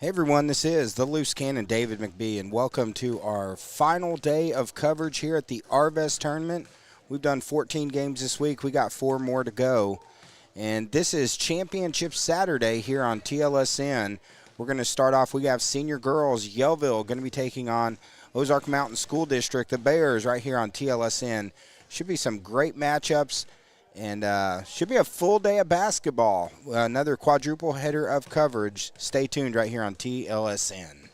Hey everyone, this is the Loose Cannon David McBee, and welcome to our final day of coverage here at the Arvest tournament. We've done 14 games this week. We got 4 more to go. And this is Championship Saturday here on TLSN. We're going to start off, we have senior girls, Yellville, going to be taking on Ozark Mountain School District, the Bears, right here on TLSN. Should be some great matchups. And should be a full day of basketball. Another quadruple header of coverage. Stay tuned right here on TLSN.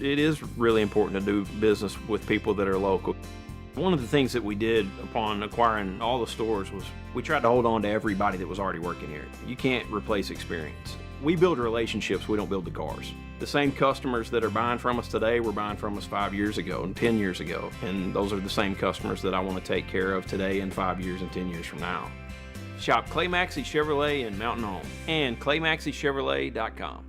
It is really important to do business with people that are local. One of the things that we did upon acquiring all the stores was we tried to hold on to everybody that was already working here. You can't replace experience. We build relationships, we don't build the cars. The same customers that are buying from us today were buying from us 5 years ago and 10 years ago. And those are the same customers that I want to take care of today and 5 years and 10 years from now. Shop Clay Maxey Chevrolet in Mountain Home and ClayMaxeyChevrolet.com.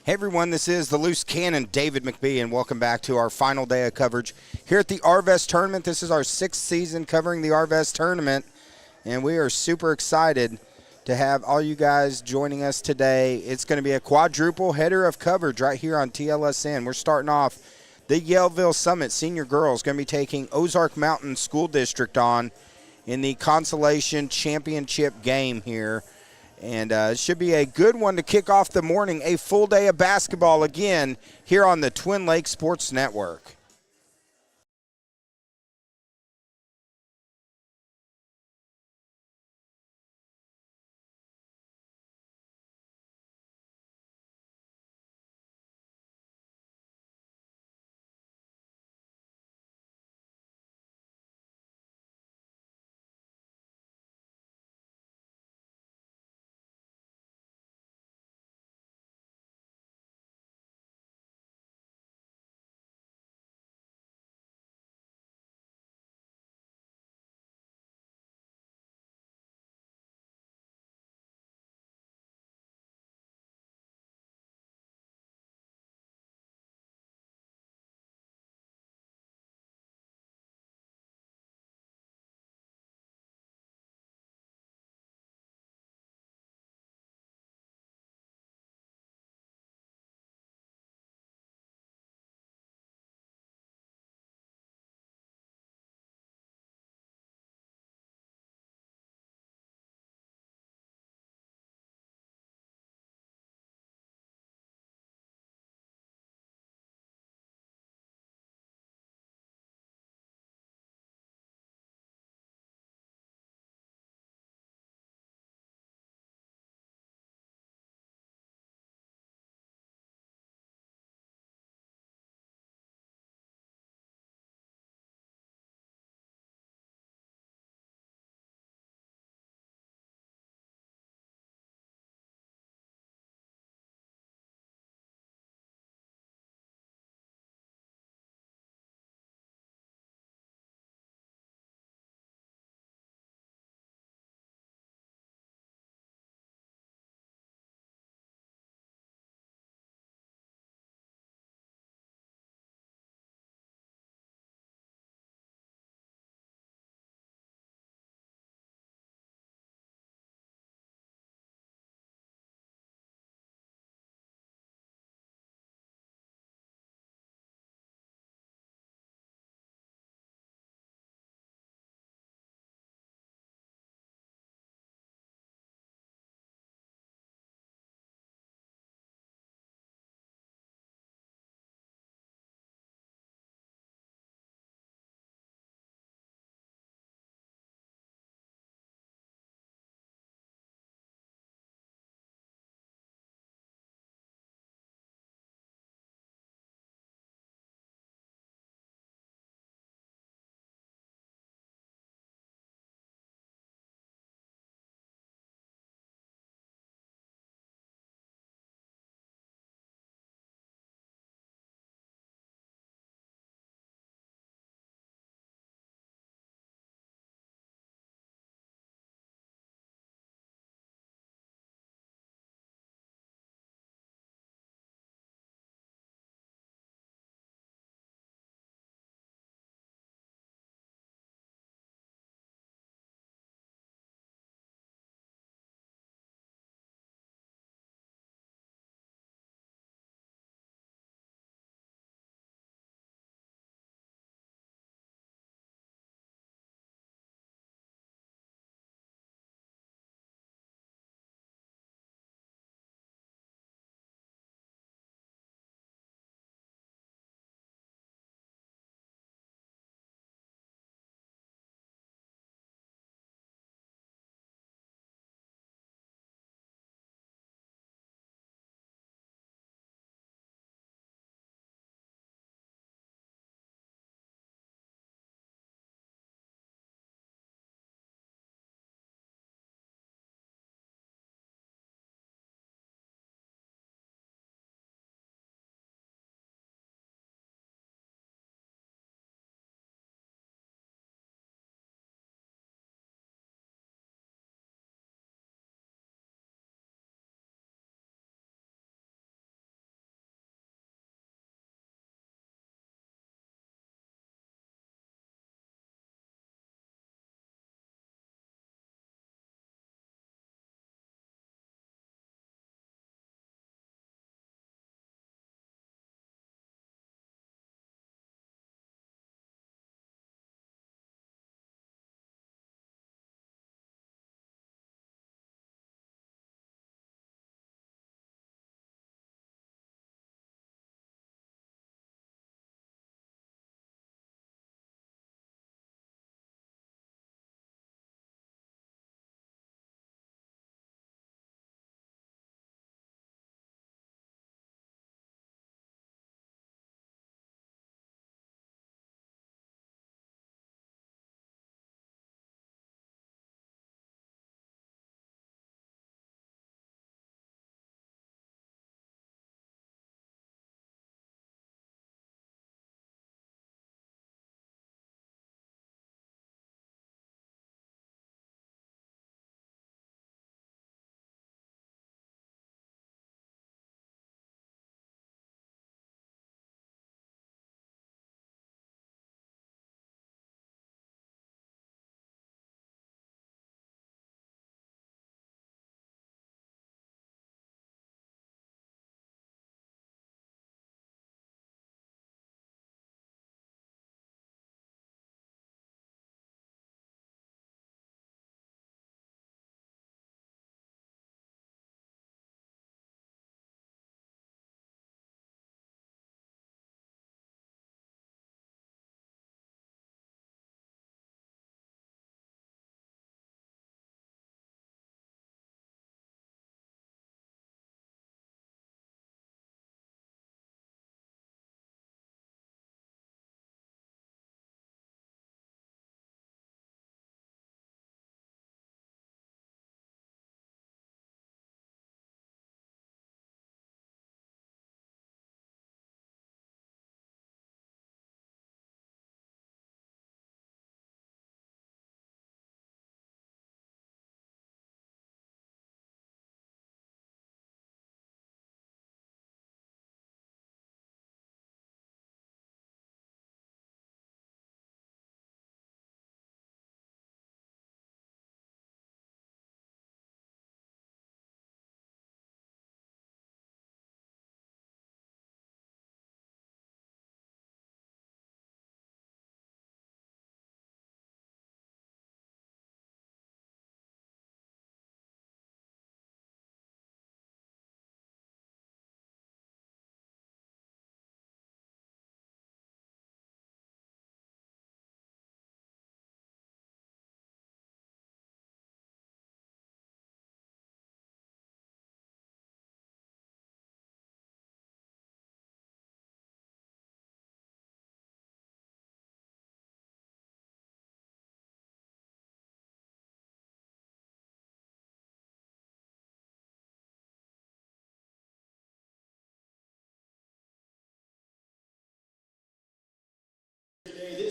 Hey everyone, this is the Loose Cannon, David McBee, and welcome back to our final day of coverage here at the Arvest Tournament. This is our 6th season covering the Arvest Tournament, and we are super excited to have all you guys joining us today. It's going to be a quadruple header of coverage right here on TLSN. We're starting off the Yellville Summit Senior Girls going to be taking Ozark Mountain School District on in the Consolation Championship game here. And it should be a good one to kick off the morning, a full day of basketball again here on the Twin Lakes Sports Network.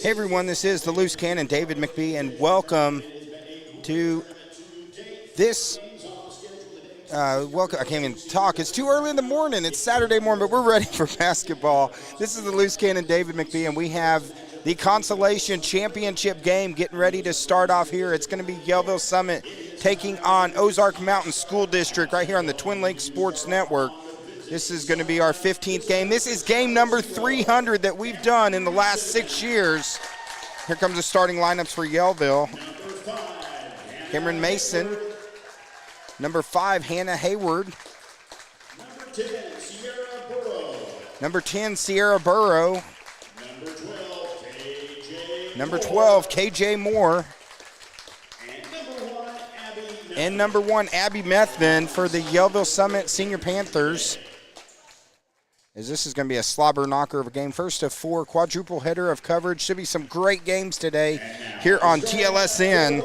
Hey everyone, this is the Loose Cannon, David McBee, and welcome to this. Welcome. I can't even talk. It's too early in the morning. It's Saturday morning, but we're ready for basketball. This is the Loose Cannon, David McBee, and we have the consolation championship game getting ready to start off here. It's going to be Yellville Summit taking on Ozark Mountain School District right here on the Twin Lakes Sports Network. This is going to be our 15th game. This is game number 300 that we've done in the last 6 years. Here comes the starting lineups for Yellville. Cameron Mason. Number 5, Hannah Hayward. Number 10, Sierra Burrow. Number 12, KJ Moore. And number 1, Abby Methvin for the Yellville Summit Senior Panthers. As this is going to be a slobber knocker of a game. First of 4, quadruple header of coverage. Should be some great games today here on TLSN.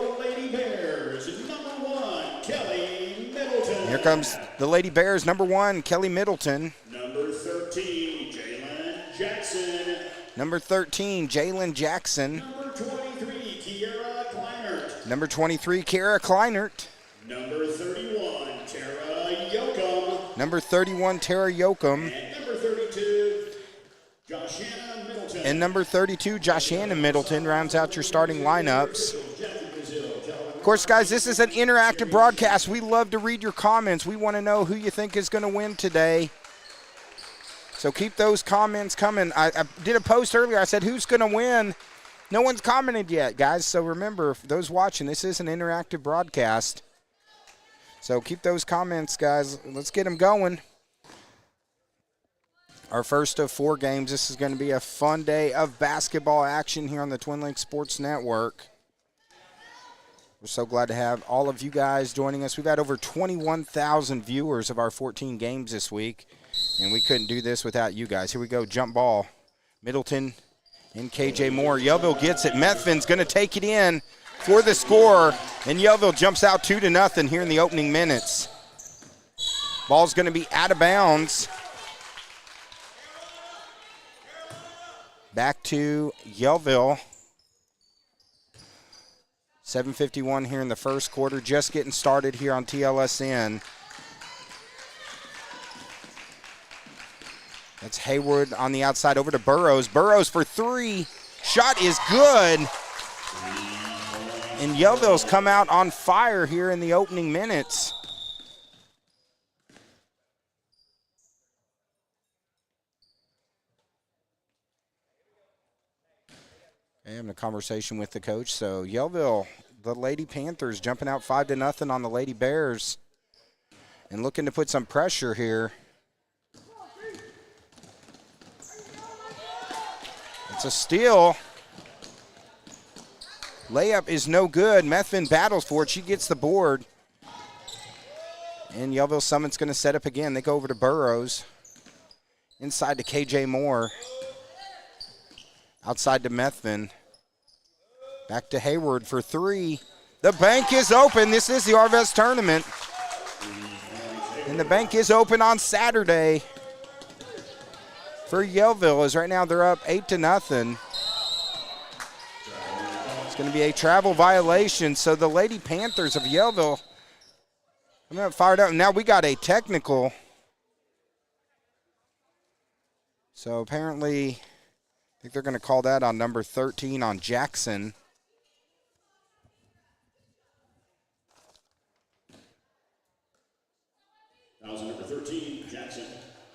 Here comes the Lady Bears, number 1, Kelly Middleton. Number 13, Jalen Jackson. Number 13, Jalen Jackson. Number 23, Kiara Kleinert. Number 23, Kara Kleinert. Number 31, Tara Yoakum. Number 31, Tara Yoakum. And number 32, Joshanna Middleton. And number 32, Joshanna Middleton rounds out your starting lineups. Of course, guys, this is an interactive broadcast. We love to read your comments. We want to know who you think is going to win today. So keep those comments coming. I did a post earlier. I said, who's going to win? No one's commented yet, guys. So remember, for those watching, this is an interactive broadcast. So keep those comments, guys. Let's get them going. Our first of 4 games. This is going to be a fun day of basketball action here on the Twin Lakes Sports Network. We're so glad to have all of you guys joining us. We've had over 21,000 viewers of our 14 games this week, and we couldn't do this without you guys. Here we go, jump ball. Middleton and KJ Moore. Yellville gets it. Methvin's going to take it in for the score, and Yellville jumps out 2-0 here in the opening minutes. Ball's going to be out of bounds. Back to Yellville. 7:51 here in the first quarter, just getting started here on TLSN. That's Hayward on the outside over to Burrows. Burrows for 3. Shot is good. And Yellville's come out on fire here in the opening minutes. I'm having a conversation with the coach. So Yellville, the Lady Panthers, jumping out 5-0 on the Lady Bears and looking to put some pressure here. It's a steal. Layup is no good. Methvin battles for it. She gets the board. And Yellville Summit's going to set up again. They go over to Burrows. Inside to KJ Moore. Outside to Methvin. Back to Hayward for 3. The bank is open. This is the Arvest tournament. And the bank is open on Saturday for Yellville, as right now they're up 8-0. It's going to be a travel violation. So the Lady Panthers of Yellville coming up fired up. Now we got a technical. So apparently, I think they're going to call that on number 13 on Jackson. Number 13, Jackson.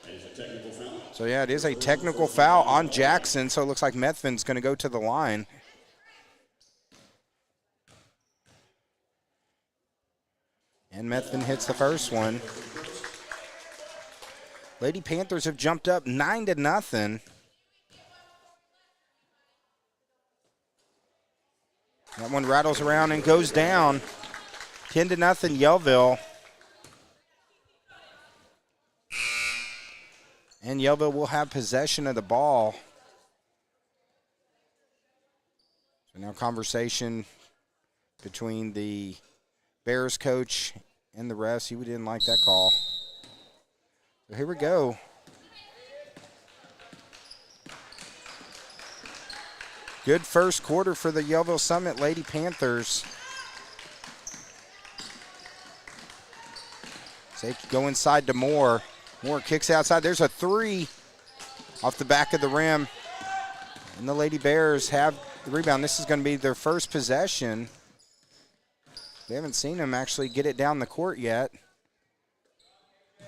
That is a technical foul. So, yeah, it is a technical foul on Jackson. So it looks like Methvin's going to go to the line. And Methvin hits the first one. Lady Panthers have jumped up 9-0. That one rattles around and goes down. 10-0 Yellville. And Yellville will have possession of the ball. So now conversation between the Bears coach and the refs. He didn't like that call. So here we go. Good first quarter for the Yellville Summit Lady Panthers. They go inside to Moore. Moore kicks outside. There's a three off the back of the rim. And the Lady Bears have the rebound. This is going to be their first possession. We haven't seen them actually get it down the court yet.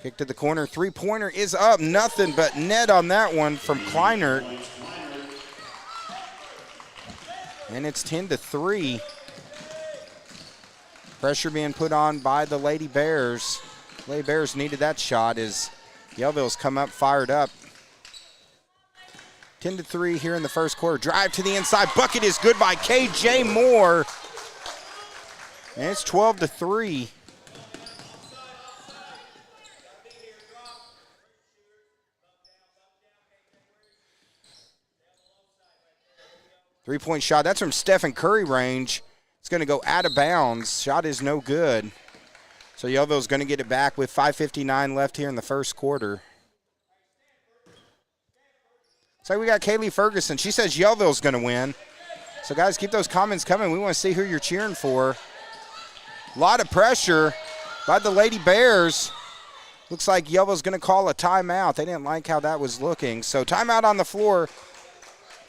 Kick to the corner. Three-pointer is up. Nothing but net on that one from Kleinert. And it's 10-3. Pressure being put on by the Lady Bears. Lady Bears needed that shot as Yellville's come up, fired up. 10-3 here in the first quarter. Drive to the inside. Bucket is good by K.J. Moore. And it's 12-3. Three-point shot. That's from Stephen Curry range. It's going to go out of bounds. Shot is no good. So Yellville's going to get it back with 5:59 left here in the first quarter. So we got Kaylee Ferguson. She says Yellville's going to win. So guys, keep those comments coming. We want to see who you're cheering for. A lot of pressure by the Lady Bears. Looks like Yellville's going to call a timeout. They didn't like how that was looking. So timeout on the floor.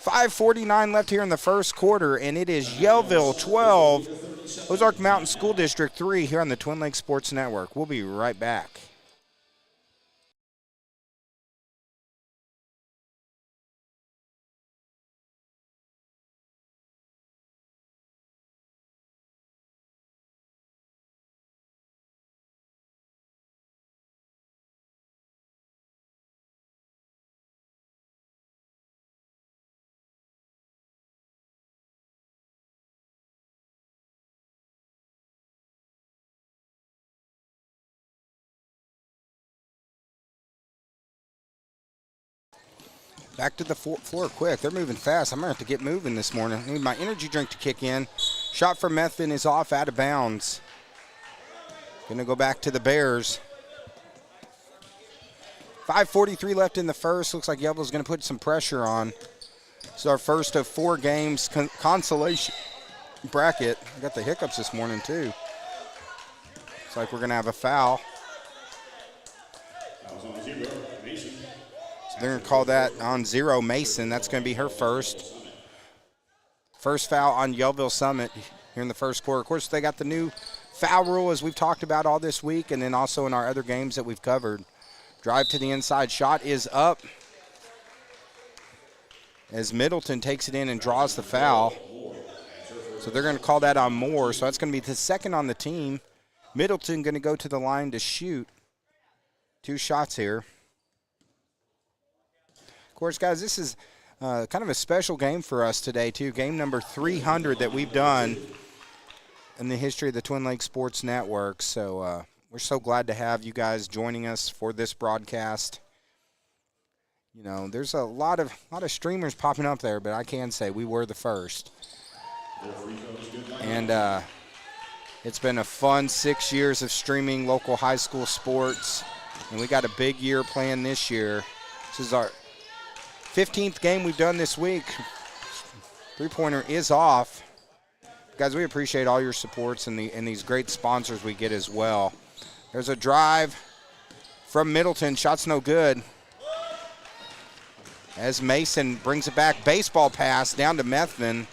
5:49 left here in the first quarter, and it is Yellville 12, Ozark Mountain School District 3 here on the Twin Lakes Sports Network. We'll be right back. Back to the floor quick. They're moving fast. I'm going to have to get moving this morning. I need my energy drink to kick in. Shot from Methvin is off, out of bounds. Going to go back to the Bears. 5:43 left in the first. Looks like Yellville's going to put some pressure on. This is our first of 4 games consolation bracket. I got the hiccups this morning too. Looks like we're going to have a foul. They're going to call that on 0, Mason. That's going to be her first. First foul on Yellville Summit here in the first quarter. Of course, they got the new foul rule as we've talked about all this week and then also in our other games that we've covered. Drive to the inside. Shot is up as Middleton takes it in and draws the foul. So they're going to call that on Moore. So that's going to be the second on the team. Middleton going to go to the line to shoot. 2 shots here. Of course, guys, this is kind of a special game for us today, too. Game number 300 that we've done in the history of the Twin Lakes Sports Network. So we're so glad to have you guys joining us for this broadcast. You know, there's a lot of streamers popping up there, but I can say we were the first. And it's been a fun 6 years of streaming local high school sports, and we got a big year planned this year. This is our 15th game we've done this week. Three-pointer is off. Guys, we appreciate all your supports and these great sponsors we get as well. There's a drive from Middleton. Shot's no good. As Mason brings it back. Baseball pass down to Methvin.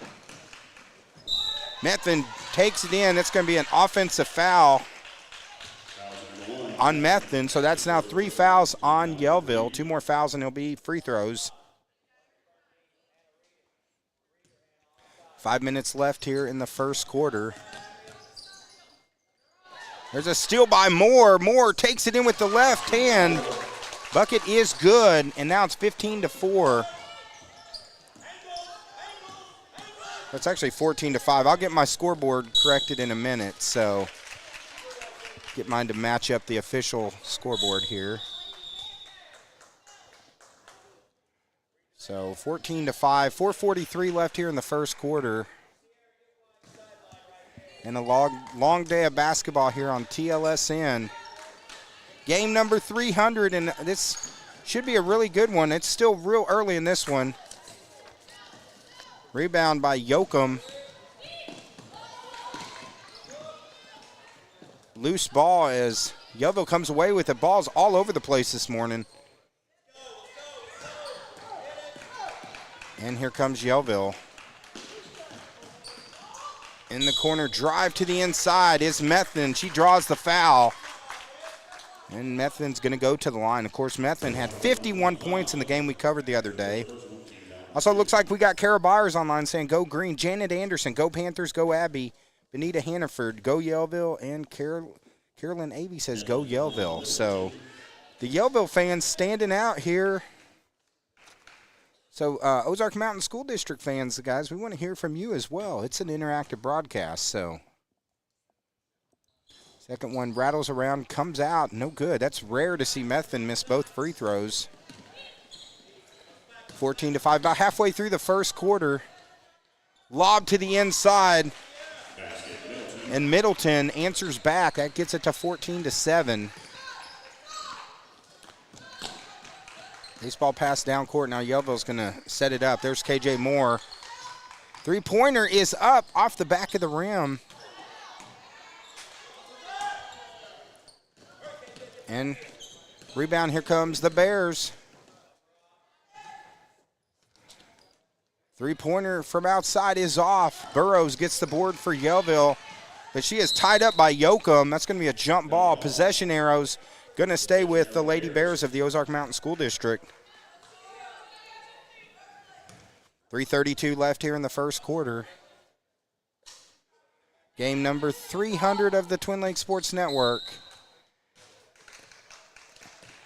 Methvin takes it in. That's going to be an offensive foul on Methvin. So that's now 3 fouls on Yellville. 2 more fouls and it'll be free throws. 5 minutes left here in the first quarter. There's a steal by Moore. Moore takes it in with the left hand. Bucket is good, and now it's 15-4. That's actually 14-5. I'll get my scoreboard corrected in a minute, so get mine to match up the official scoreboard here. So 14-5, 4:43 left here in the first quarter. And a long day of basketball here on TLSN. Game number 300, and this should be a really good one. It's still real early in this one. Rebound by Yoakum. Loose ball as Yellville comes away with it. Ball's all over the place this morning. And here comes Yellville. In the corner, drive to the inside is Methvin. She draws the foul. And Methvin's going to go to the line. Of course, Methvin had 51 points in the game we covered the other day. Also, looks like we got Kara Byers online saying, go Green. Janet Anderson, go Panthers, go Abby. Benita Hannaford, go Yellville. And Carolyn Avey says, go Yellville. So the Yellville fans standing out here. So Ozark Mountain School District fans, guys, we want to hear from you as well. It's an interactive broadcast, so. Second one rattles around, comes out, no good. That's rare to see Methvin miss both free throws. 14-5, about halfway through the first quarter. Lob to the inside. And Middleton answers back. That gets it to 14-7. Baseball pass down court. Now Yellville's going to set it up. There's KJ Moore. Three-pointer is up off the back of the rim. And rebound, here comes the Bears. Three-pointer from outside is off. Burrows gets the board for Yellville, but she is tied up by Yoakum. That's going to be a jump ball. Possession arrows going to stay with the Lady Bears of the Ozark Mountain School District. 3:32 left here in the first quarter. Game number 300 of the Twin Lakes Sports Network.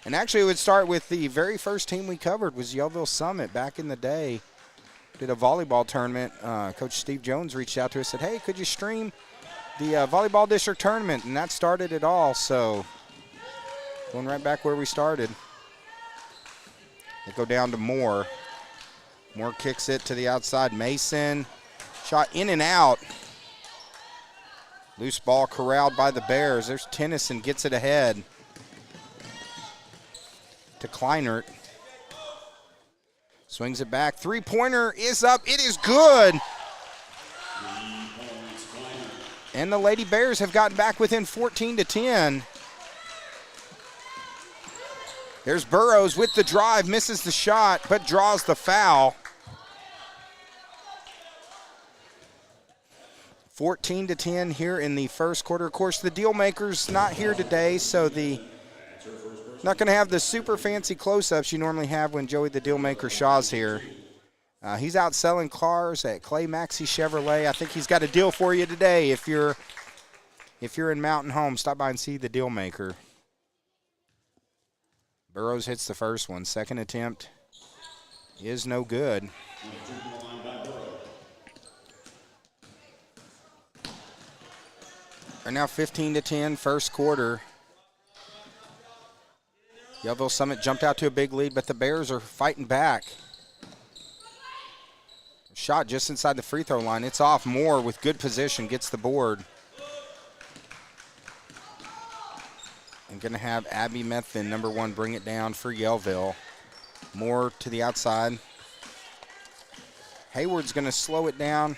And actually, it would start with the very first team we covered was Yellville Summit back in the day. Did a volleyball tournament. Coach Steve Jones reached out to us and said, hey, could you stream the volleyball district tournament? And that started it all. So going right back where we started. They go down to Moore. Moore kicks it to the outside. Mason, shot in and out. Loose ball corralled by the Bears. There's Tennyson, gets it ahead to Kleinert. Swings it back. Three-pointer is up. It is good. And the Lady Bears have gotten back within 14-10. There's Burrows with the drive, misses the shot, but draws the foul. 14-10 here in the first quarter. Of course, the deal maker's not here today, so not going to have the super fancy close-ups you normally have when Joey the Deal Maker Shaw's here. He's out selling cars at Clay Maxey Chevrolet. I think he's got a deal for you today. If you're in Mountain Home, stop by and see the Deal Maker. Burrows hits the first one. Second attempt is no good. Are now 15-10, first quarter. Yellville Summit jumped out to a big lead, but the Bears are fighting back. Shot just inside the free throw line. It's off. Moore with good position gets the board. And going to have Abby Methvin, number 1, bring it down for Yellville. Moore to the outside. Hayward's going to slow it down.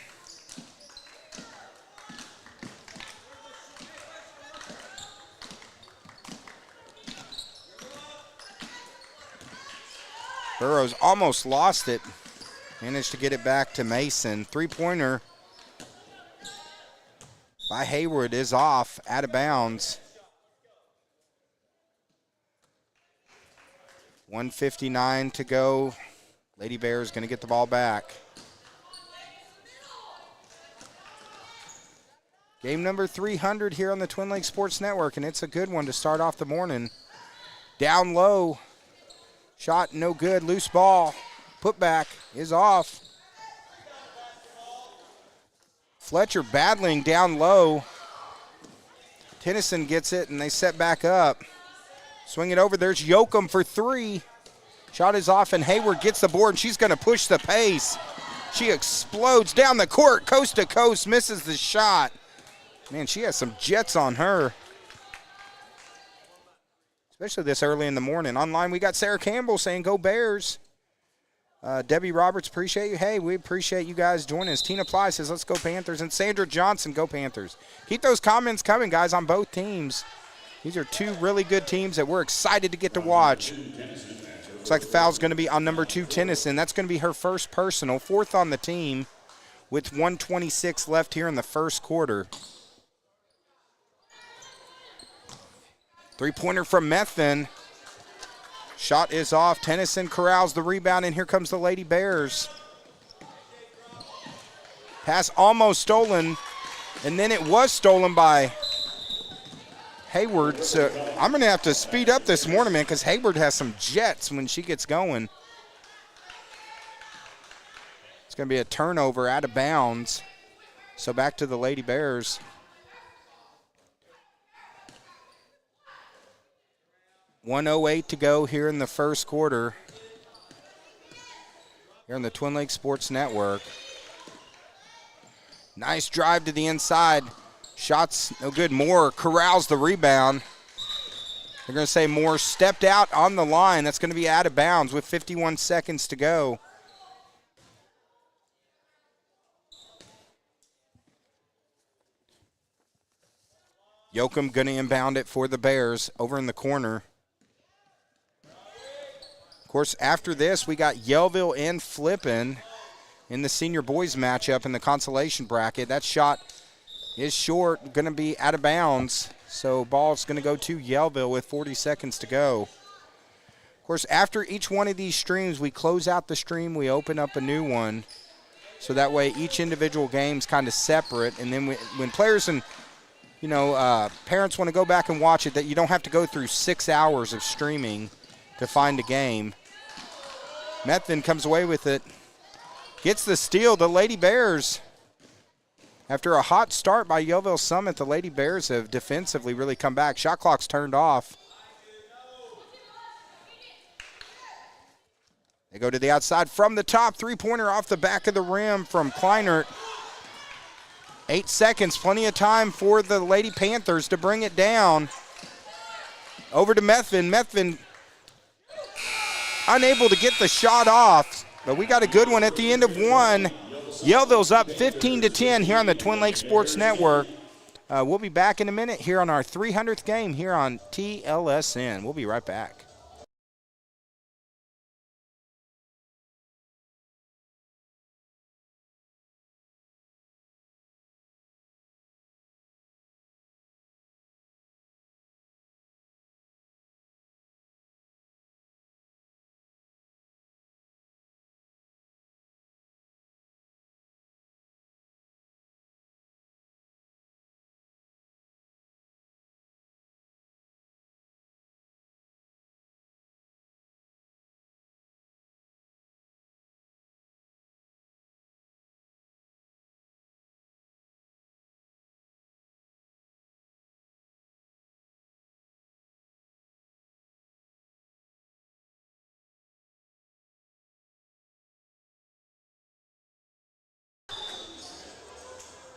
Burrows almost lost it. Managed to get it back to Mason. Three-pointer by Hayward is off, out of bounds. 1:59 to go. Lady Bears going to get the ball back. Game number 300 here on the Twin Lakes Sports Network, and it's a good one to start off the morning. Down low. Shot no good. Loose ball. Putback is off. Fletcher battling down low. Tennyson gets it, and they set back up. Swing it over. There's Yoakum for 3. Shot is off, and Hayward gets the board, and she's going to push the pace. She explodes down the court, coast to coast, misses the shot. Man, she has some jets on her, especially this early in the morning. Online, we got Sarah Campbell saying, go Bears. Debbie Roberts, appreciate you. Hey, we appreciate you guys joining us. Tina Ply says, let's go Panthers. And Sandra Johnson, go Panthers. Keep those comments coming, guys, on both teams. These are two really good teams that we're excited to get to watch. Looks like the foul's going to be on number 2, Tennyson. That's going to be her first personal, 4th on the team with 1:26 left here in the first quarter. Three-pointer from Methvin. Shot is off. Tennyson corrals the rebound, and here comes the Lady Bears. Pass almost stolen, and then it was stolen by Hayward. So I'm going to have to speed up this morning, man, because Hayward has some jets when she gets going. It's going to be a turnover out of bounds. So back to the Lady Bears. .108 to go here in the first quarter. Here on the Twin Lakes Sports Network. Nice drive to the inside. Shots no good. Moore corrals the rebound. They're going to say Moore stepped out on the line. That's going to be out of bounds with 51 seconds to go. Yoakum going to inbound it for the Bears over in the corner. Of course, after this, we got Yellville and Flippin in the senior boys matchup in the consolation bracket. That shot is short, going to be out of bounds. So ball's going to go to Yellville with 40 seconds to go. Of course, after each one of these streams, we close out the stream, we open up a new one. So that way each individual game's kind of separate. And then when players and parents want to go back and watch it, that you don't have to go through 6 hours of streaming to find a game. Methvin comes away with it. Gets the steal. The Lady Bears, after a hot start by Yellville Summit, the Lady Bears have defensively really come back. Shot clock's turned off. They go to the outside from the top. Three-pointer off the back of the rim from Kleinert. 8 seconds, plenty of time for the Lady Panthers to bring it down. Over to Methvin. Methvin unable to get the shot off, but we got a good one at the end of one. Yellville's up 15-10 here on the Twin Lakes Sports Network. We'll be back in a minute here on our 300th game here on TLSN. We'll be right back.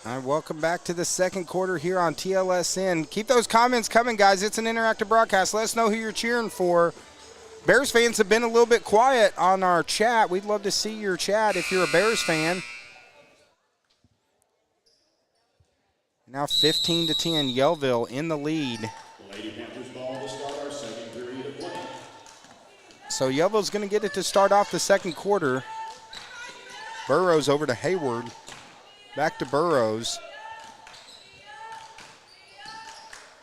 All right, welcome back to the second quarter here on TLSN. Keep those comments coming, guys. It's an interactive broadcast. Let us know who you're cheering for. Bears fans have been a little bit quiet on our chat. We'd love to see your chat if you're a Bears fan. Now 15-10, Yellville in the lead. Lady Panthers ball to start our second period of play. So Yellville's going to get it to start off the second quarter. Burrows over to Hayward. Back to Burrows.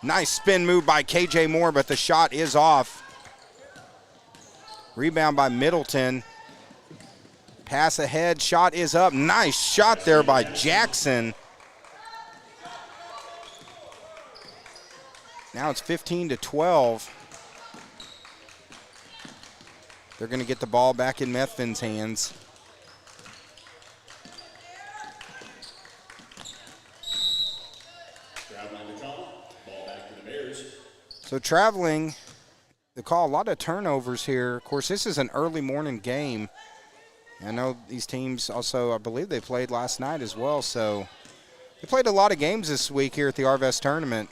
Nice spin move by KJ Moore, but the shot is off. Rebound by Middleton. Pass ahead, shot is up. Nice shot there by Jackson. Now it's 15-12. They're going to get the ball back in Methvin's hands. So traveling, they call a lot of turnovers here. Of course, this is an early morning game. I know these teams also, I believe they played last night as well. So they played a lot of games this week here at the Arvest tournament.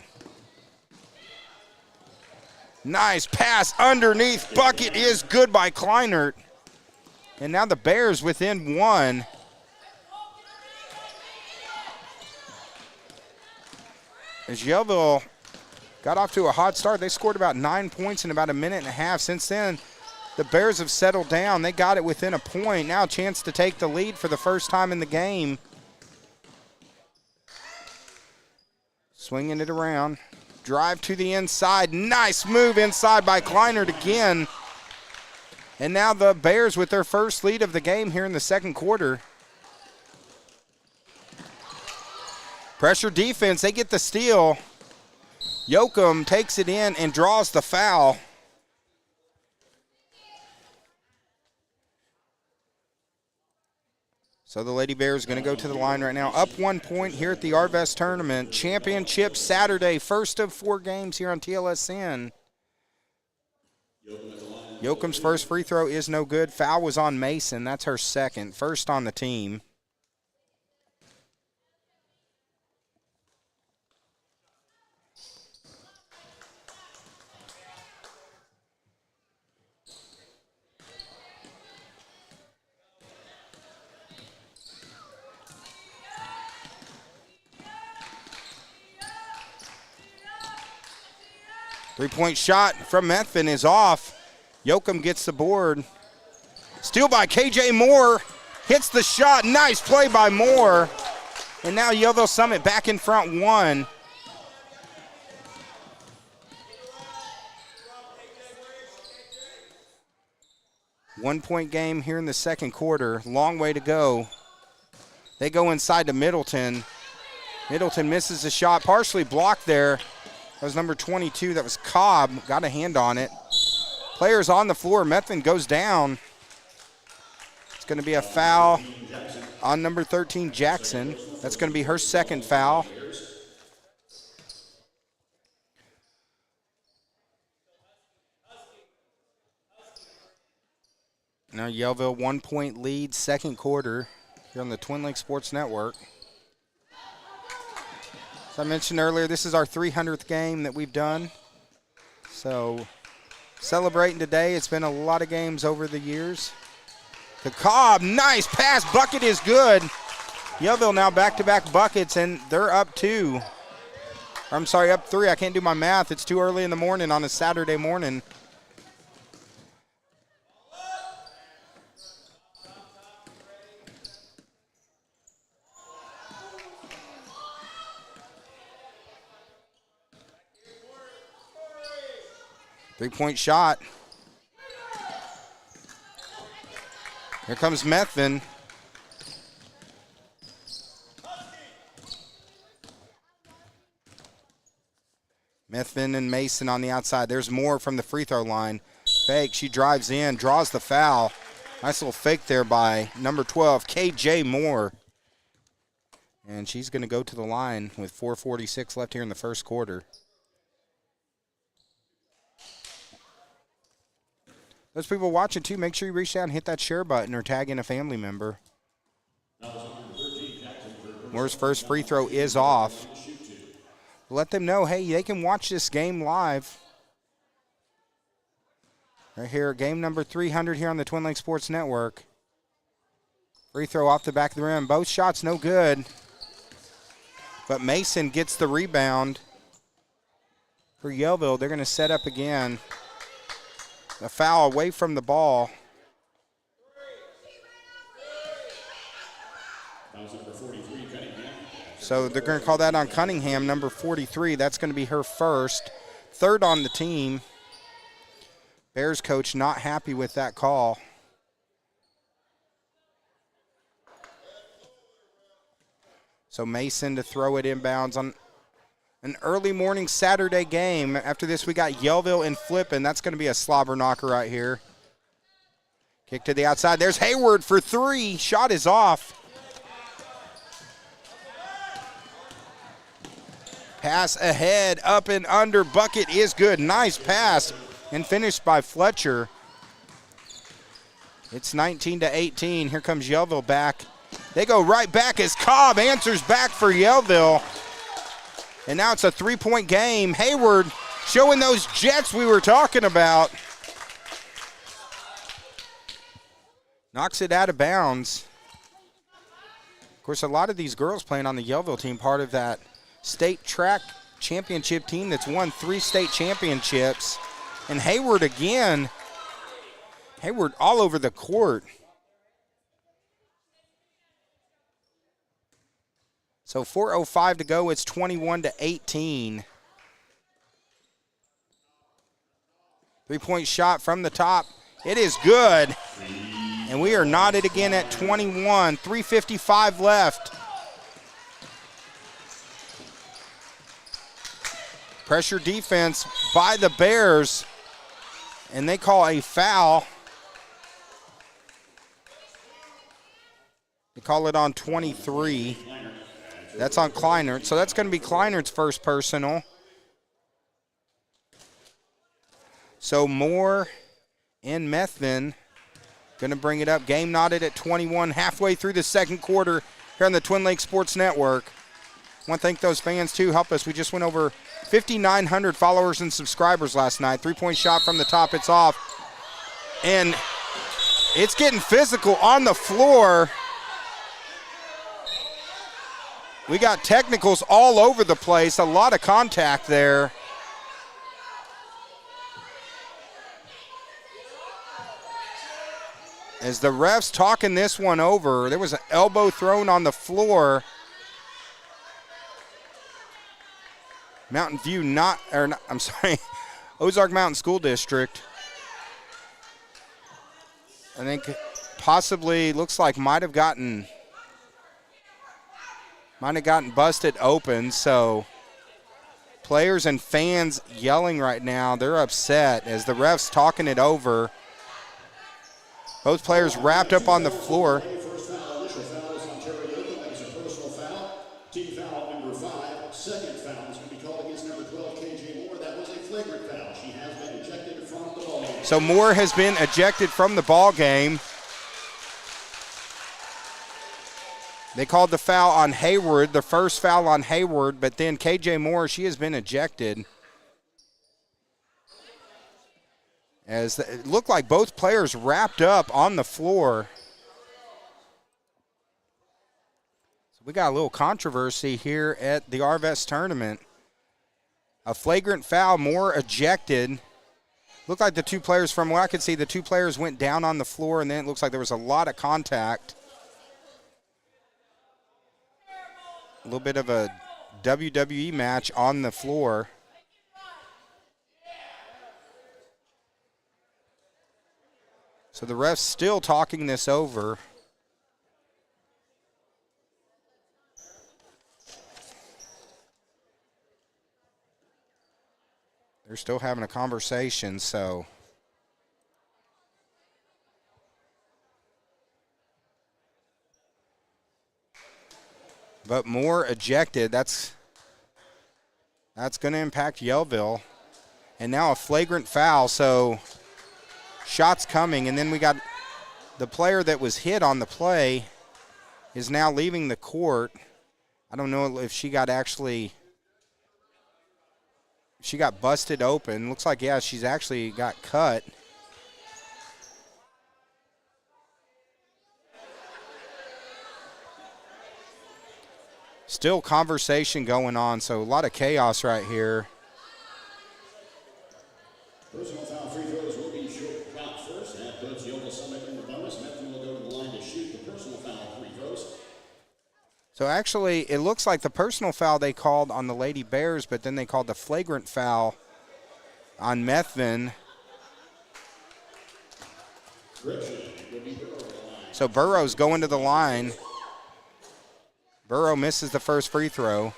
Nice pass underneath. Bucket is good by Kleinert. And now the Bears within one. As Yellville got off to a hot start, they scored about 9 points in about a minute and a half. Since then, the Bears have settled down. They got it within a point. Now a chance to take the lead for the first time in the game. Swinging it around. Drive to the inside. Nice move inside by Kleinert again. And now the Bears with their first lead of the game here in the second quarter. Pressure defense, they get the steal. Yoakum takes it in and draws the foul. So the Lady Bears going to go to the line right now. Up 1 point here at the Arvest Tournament. Championship Saturday, first of 4 games here on TLSN. Yoakum's first free throw is no good. Foul was on Mason. That's her second. First on the team. Three-point shot from Methvin is off. Yoakum gets the board. Steal by KJ Moore. Hits the shot. Nice play by Moore. And now Yellville Summit back in front 1. One-point game here in the second quarter. Long way to go. They go inside to Middleton. Middleton misses the shot. Partially blocked there. That was number 22. That was Cobb. Got a hand on it. Players on the floor. Methvin goes down. It's going to be a foul on number 13, Jackson. That's going to be her second foul. Now Yellville 1 point lead, second quarter here on the Twin Lake Sports Network. As I mentioned earlier, this is our 300th game that we've done. So celebrating today. It's been a lot of games over the years. To Cobb, nice pass, bucket is good. Yellville now back-to-back buckets, and they're up 2. I'm sorry, up 3. I can't do my math. It's too early in the morning on a Saturday morning. Three-point shot. Here comes Methvin. Methvin and Mason on the outside. There's Moore from the free throw line. Fake, she drives in, draws the foul. Nice little fake there by number 12, KJ Moore. And she's going to go to the line with 4:46 left here in the first quarter. Those people watching, too, make sure you reach out and hit that share button or tag in a family member. Moore's first free throw is off. Let them know, hey, they can watch this game live. Right here, game number 300 here on the Twin Lake Sports Network. Free throw off the back of the rim. Both shots no good. But Mason gets the rebound for Yellville. They're going to set up again. A foul away from the ball. So they're going to call that on Cunningham, number 43. That's going to be her first. Third on the team. Bears coach not happy with that call. So Mason to throw it inbounds on an early morning Saturday game. After this, we got Yellville and Flippin. That's going to be a slobber knocker right here. Kick to the outside. There's Hayward for 3. Shot is off. Pass ahead, up and under. Bucket is good. Nice pass and finished by Fletcher. It's 19-18. Here comes Yellville back. They go right back as Cobb answers back for Yellville. And now it's a 3-point game. Hayward showing those jets we were talking about. Knocks it out of bounds. Of course, a lot of these girls playing on the Yellville team, part of that state track championship team that's won 3 state championships. And Hayward again. Hayward all over the court. So 4:05 to go. It's 21-18. 3-point shot from the top. It is good. And we are knotted again at 21. 3:55 left. Pressure defense by the Bears. And they call a foul. They call it on 23. That's on Kleinert. So that's going to be Kleinert's first personal. So Moore and Methvin going to bring it up. Game knotted at 21, halfway through the second quarter here on the Twin Lakes Sports Network. I want to thank those fans, too. Help us. We just went over 5,900 followers and subscribers last night. 3-point shot from the top. It's off. And it's getting physical on the floor. We got technicals all over the place. A lot of contact there. As the refs talking this one over, there was an elbow thrown on the floor. Mountain View Ozark Mountain School District. I think possibly looks like might have gotten busted open. So players and fans yelling right now. They're upset as the refs talking it over. Both players wrapped up on the floor. First foul, initial foul is Ontario Yellville. That is a personal foul. Team foul number 5. Second foul is going to be called against number 12, KJ Moore. That was a flagrant foul. She has been ejected from the ball game. So Moore has been ejected from the ball game. They called the foul on Hayward, the first foul on Hayward, but then KJ Moore, she has been ejected. As it looked like both players wrapped up on the floor. So we got a little controversy here at the Arvest tournament. A flagrant foul, Moore ejected. Looked like the two players, from what I could see, the two players went down on the floor, and then it looks like there was a lot of contact. A little bit of a WWE match on the floor. So the ref's still talking this over. They're still having a conversation, so. But Moore ejected. That's going to impact Yellville. And now a flagrant foul, so shots coming. And then we got the player that was hit on the play is now leaving the court. I don't know if she got busted open. Looks like, yeah, she's actually got cut. Still conversation going on, so a lot of chaos right here. Personal foul free throws will be shot first. That puts Yellville Summit in the bonus. Methvin will go to the line to shoot the personal foul free throws. So actually, it looks like the personal foul they called on the Lady Bears, but then they called the flagrant foul on Methvin. So Burrow's going to the line. Burrow misses the first free throw.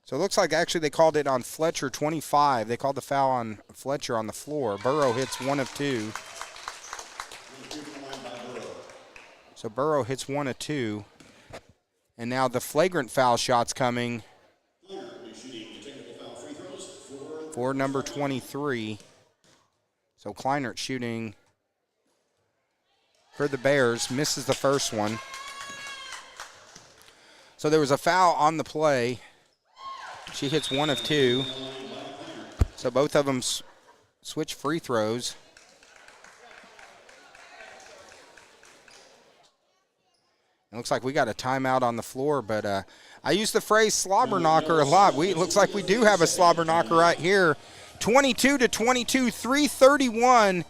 So it looks like actually they called it on Fletcher, 25. They called the foul on Fletcher on the floor. Burrow hits 1 of 2. So Burrow hits 1 of 2. And now the flagrant foul shot's coming for number 23. So Kleinert shooting for the Bears, misses the first one. So there was a foul on the play. She hits 1 of 2. So both of them switch free throws. It looks like we got a timeout on the floor, but I use the phrase slobber knocker a lot. It looks like we do have a slobber knocker right here. 22-22, 3:31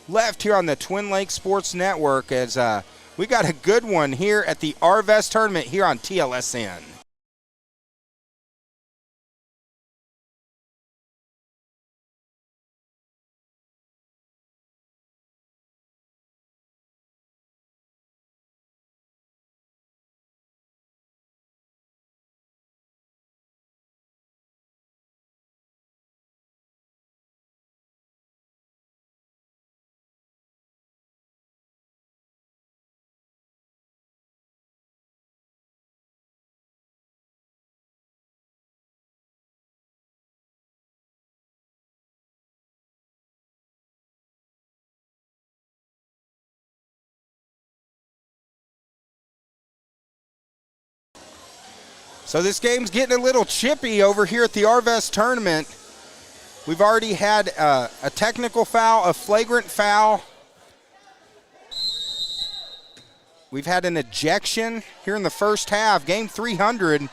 left here on the Twin Lakes Sports Network as we got a good one here at the Arvest tournament here on TLSN. So this game's getting a little chippy over here at the Arvest tournament. We've already had a technical foul, a flagrant foul. We've had an ejection here in the first half. Game 300.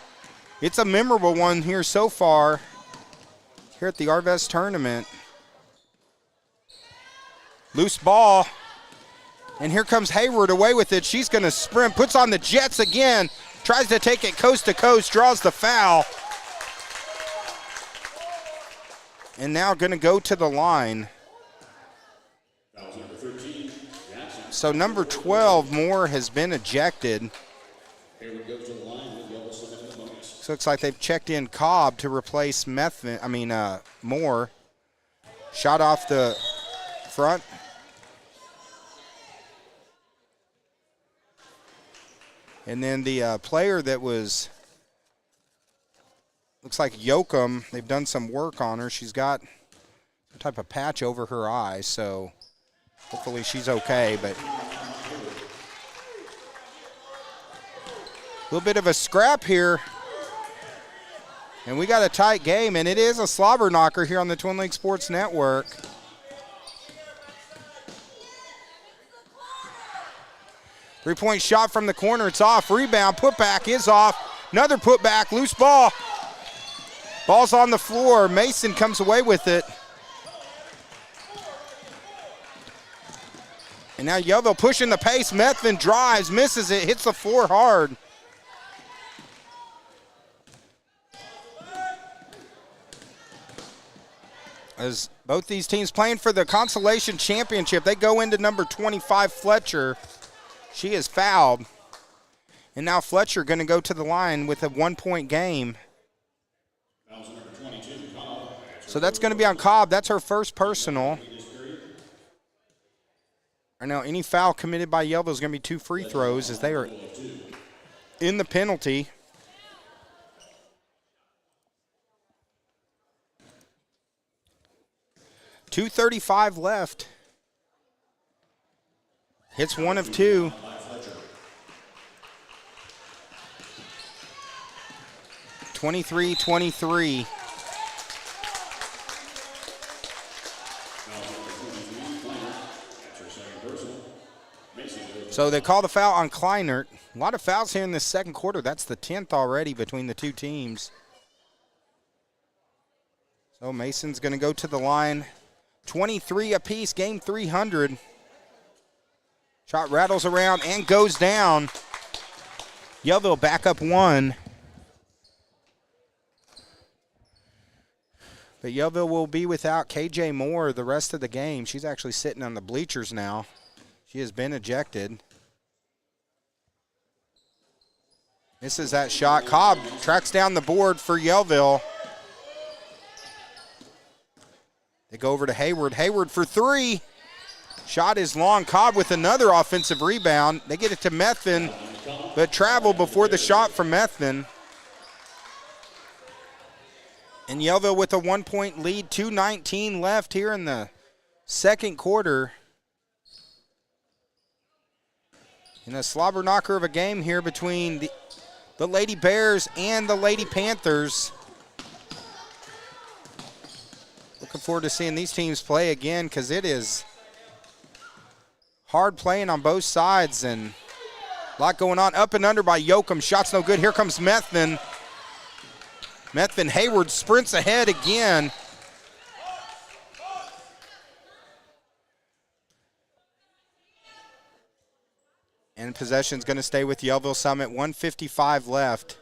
It's a memorable one here so far here at the Arvest tournament. Loose ball. And here comes Hayward away with it. She's going to sprint, puts on the Jets again. Tries to take it coast to coast, draws the foul. And now going to go to the line. So number 12, Moore, has been ejected. So it looks like they've checked in Cobb to replace Moore. Shot off the front. And then the player that was, looks like Yoakum, they've done some work on her. She's got some type of patch over her eye, so hopefully she's okay. But a little bit of a scrap here. And we got a tight game, and it is a slobber knocker here on the Twin Lakes Sports Network. Three-point shot from the corner, it's off. Rebound, putback is off. Another putback, loose ball. Ball's on the floor. Mason comes away with it. And now Yellville pushing the pace. Methvin drives, misses it, hits the floor hard. As both these teams playing for the consolation championship, they go into number 25, Fletcher. She is fouled. And now Fletcher going to go to the line with a 1-point game. So that's going to be on Cobb. That's her first personal. I know any foul committed by Yellville is going to be 2 free throws as they are in the penalty. .235 left. Hits 1 of 2. (23-23). So they call the foul on Kleinert. A lot of fouls here in this second quarter. That's the 10th already between the two teams. So Mason's going to go to the line. 23 apiece, game 300. Shot rattles around and goes down. Yellville back up 1. But Yellville will be without KJ Moore the rest of the game. She's actually sitting on the bleachers now. She has been ejected. Misses that shot. Cobb tracks down the board for Yellville. They go over to Hayward. Hayward for 3. Shot is long. Cobb with another offensive rebound. They get it to Methvin, but travel before the shot from Methvin. And Yellville with a 1-point lead, 2:19 left here in the second quarter. In a slobber knocker of a game here between the Lady Bears and the Lady Panthers. Looking forward to seeing these teams play again because it is hard playing on both sides, and A lot going on. Up and under by Yoakum. Shot's no good. Here comes Methvin. Methvin Hayward sprints ahead again. And possession's going to stay with Yellville Summit. 1:55 left.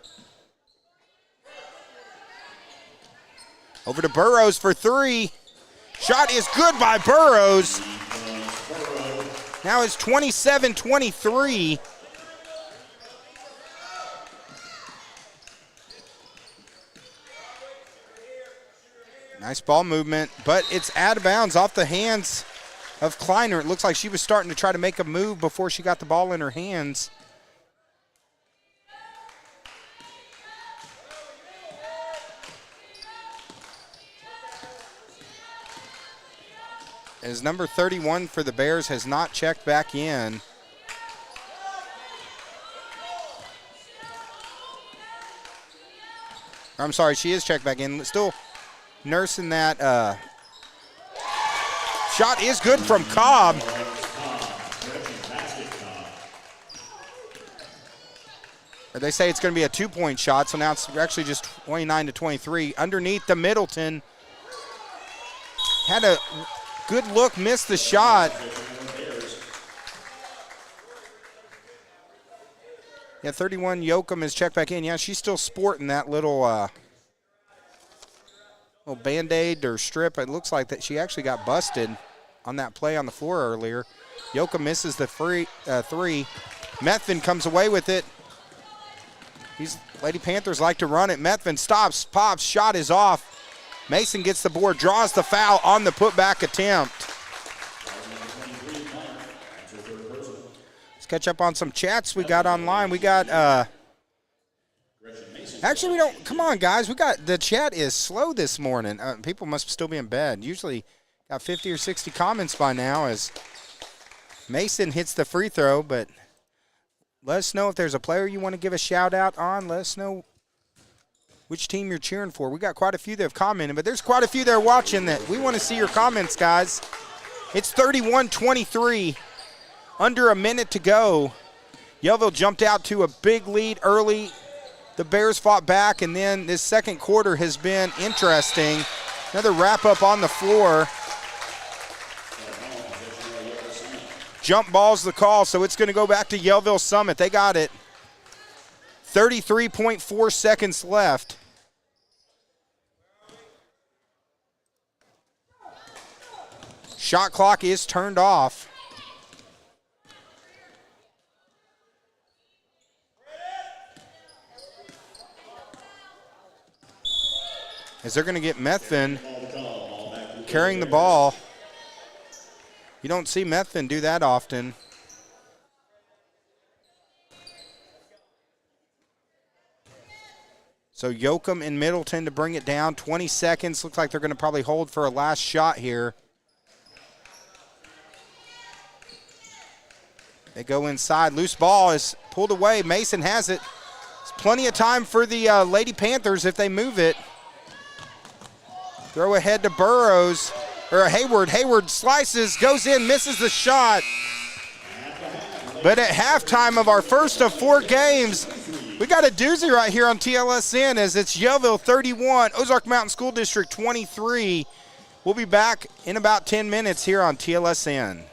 Over to Burrows for three. Shot is good by Burrows. Now it's 27-23. Nice ball movement, but it's out of bounds off the hands of Kleiner. It looks like she was starting to try to make a move before she got the ball in her hands. As number 31 for the Bears has not checked back in. I'm sorry, she is checked back in. Still nursing that. Shot is good from Cobb. They say it's going to be a 2-point shot, so now it's actually just 29-23. Underneath the Middleton. Had a good look, missed the shot. Yeah, 31 Yoakum is checked back in. Yeah, she's still sporting that little Band-Aid or strip. It looks like that she actually got busted on that play on the floor earlier. Yoakum misses the three. Methvin comes away with it. These Lady Panthers like to run it. Methvin stops, pops, shot is off. Mason gets the board, draws the foul on the putback attempt. Let's catch up on some chats we got online. We got, actually we don't, come on guys, the chat is slow this morning. People must still be in bed. Usually got 50 or 60 comments by now as Mason hits the free throw, but let us know if there's a player you want to give a shout out on. Let us know which team you're cheering for. We got quite a few that have commented, but there's quite a few that are watching that. We want to see your comments, guys. It's 31-23, under a minute to go. Yellville jumped out to a big lead early. The Bears fought back, and then this second quarter has been interesting. Another wrap-up on the floor. Jump ball's the call, so it's going to go back to Yellville Summit. They got it. 33.4 seconds left. Shot clock is turned off. As they're going to get Methvin carrying the ball. You don't see Methvin do that often. So Yoakum and Middleton to bring it down. 20 seconds. Looks like they're going to probably hold for a last shot here. They go inside. Loose ball is pulled away. Mason has it. It's plenty of time for the Lady Panthers if they move it. Throw ahead to Burrows. Or Hayward. Hayward slices, goes in, misses the shot. But at halftime of our first of 4 games, we got a doozy right here on TLSN as it's Yellville 31, Ozark Mountain School District 23. We'll be back in about 10 minutes here on TLSN.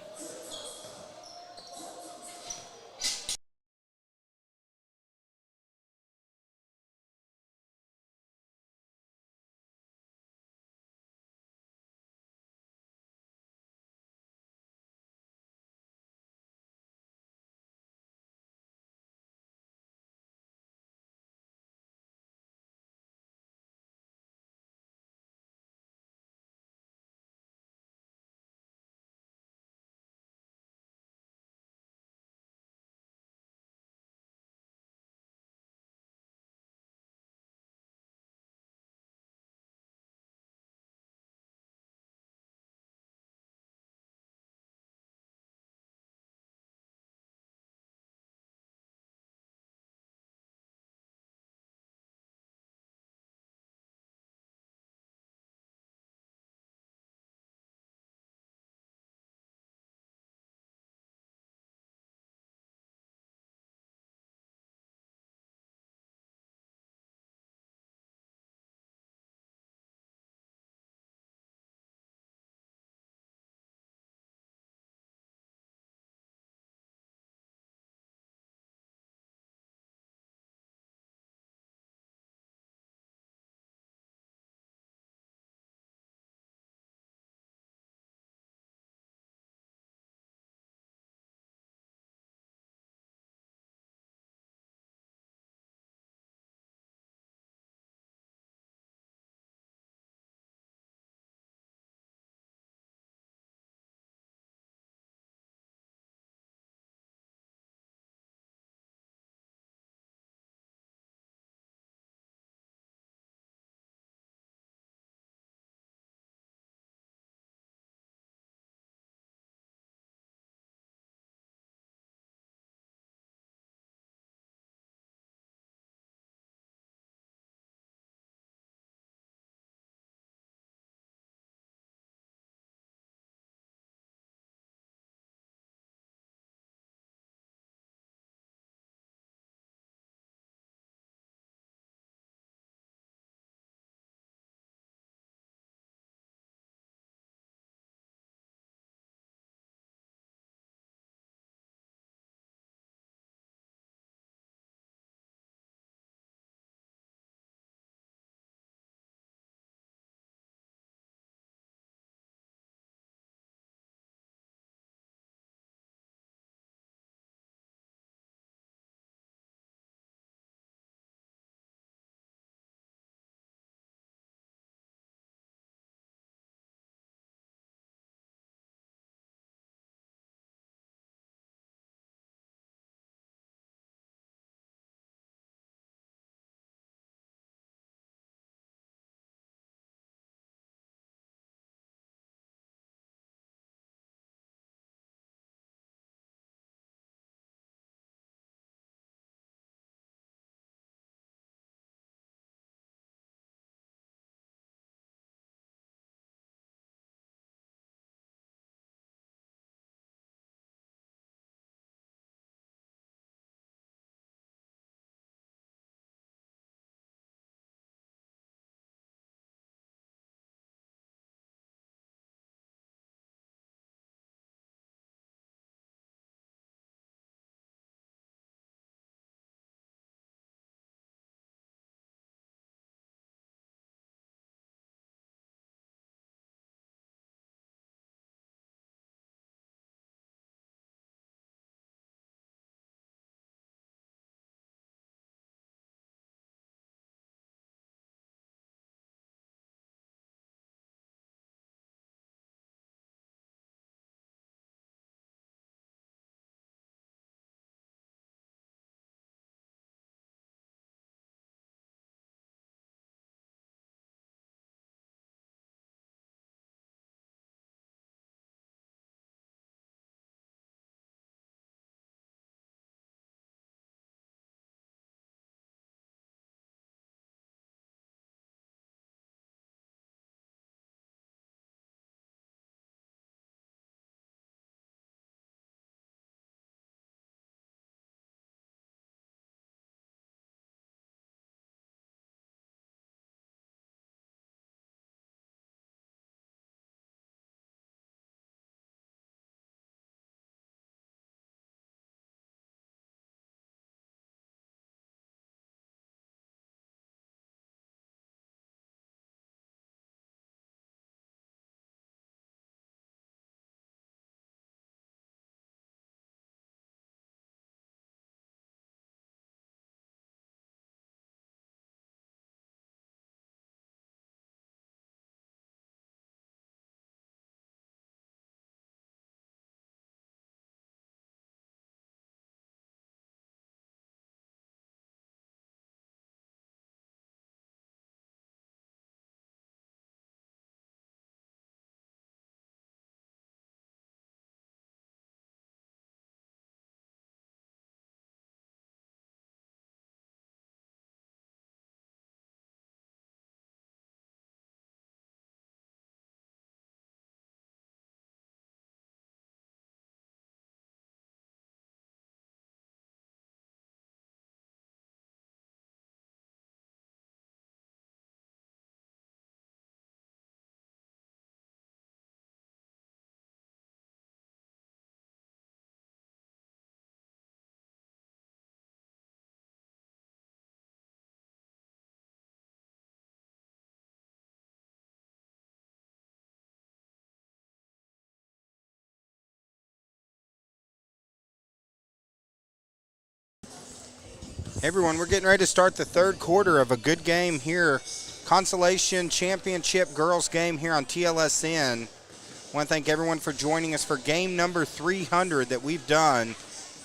Everyone, we're getting ready to start the third quarter of a good game here. Consolation Championship girls game here on TLSN. I want to thank everyone for joining us for game number 300 that we've done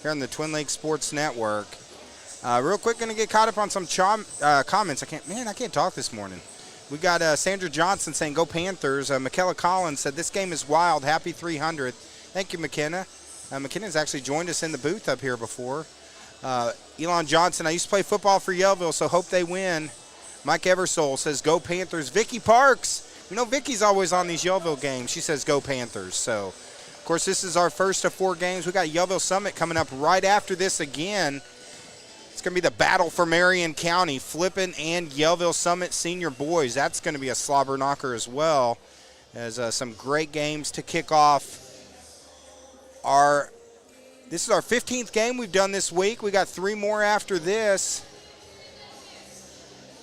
here on the Twin Lakes Sports Network. Real quick, going to get caught up on some comments. I can't talk this morning. We got Sandra Johnson saying, go Panthers. McKella Collins said, this game is wild. Happy 300th. Thank you, McKenna. McKenna's actually joined us in the booth up here before. Elon Johnson, I used to play football for Yellville, so hope they win. Mike Eversole says, go Panthers. Vicky Parks, you know Vicky's always on these Yellville games. She says, go Panthers. So, of course, this is our first of 4 games. We got Yellville Summit coming up right after this again. It's going to be the battle for Marion County, Flippin and Yellville Summit senior boys. That's going to be a slobber knocker as well, as some great games to kick off This is our 15th game we've done this week. We got 3 more after this.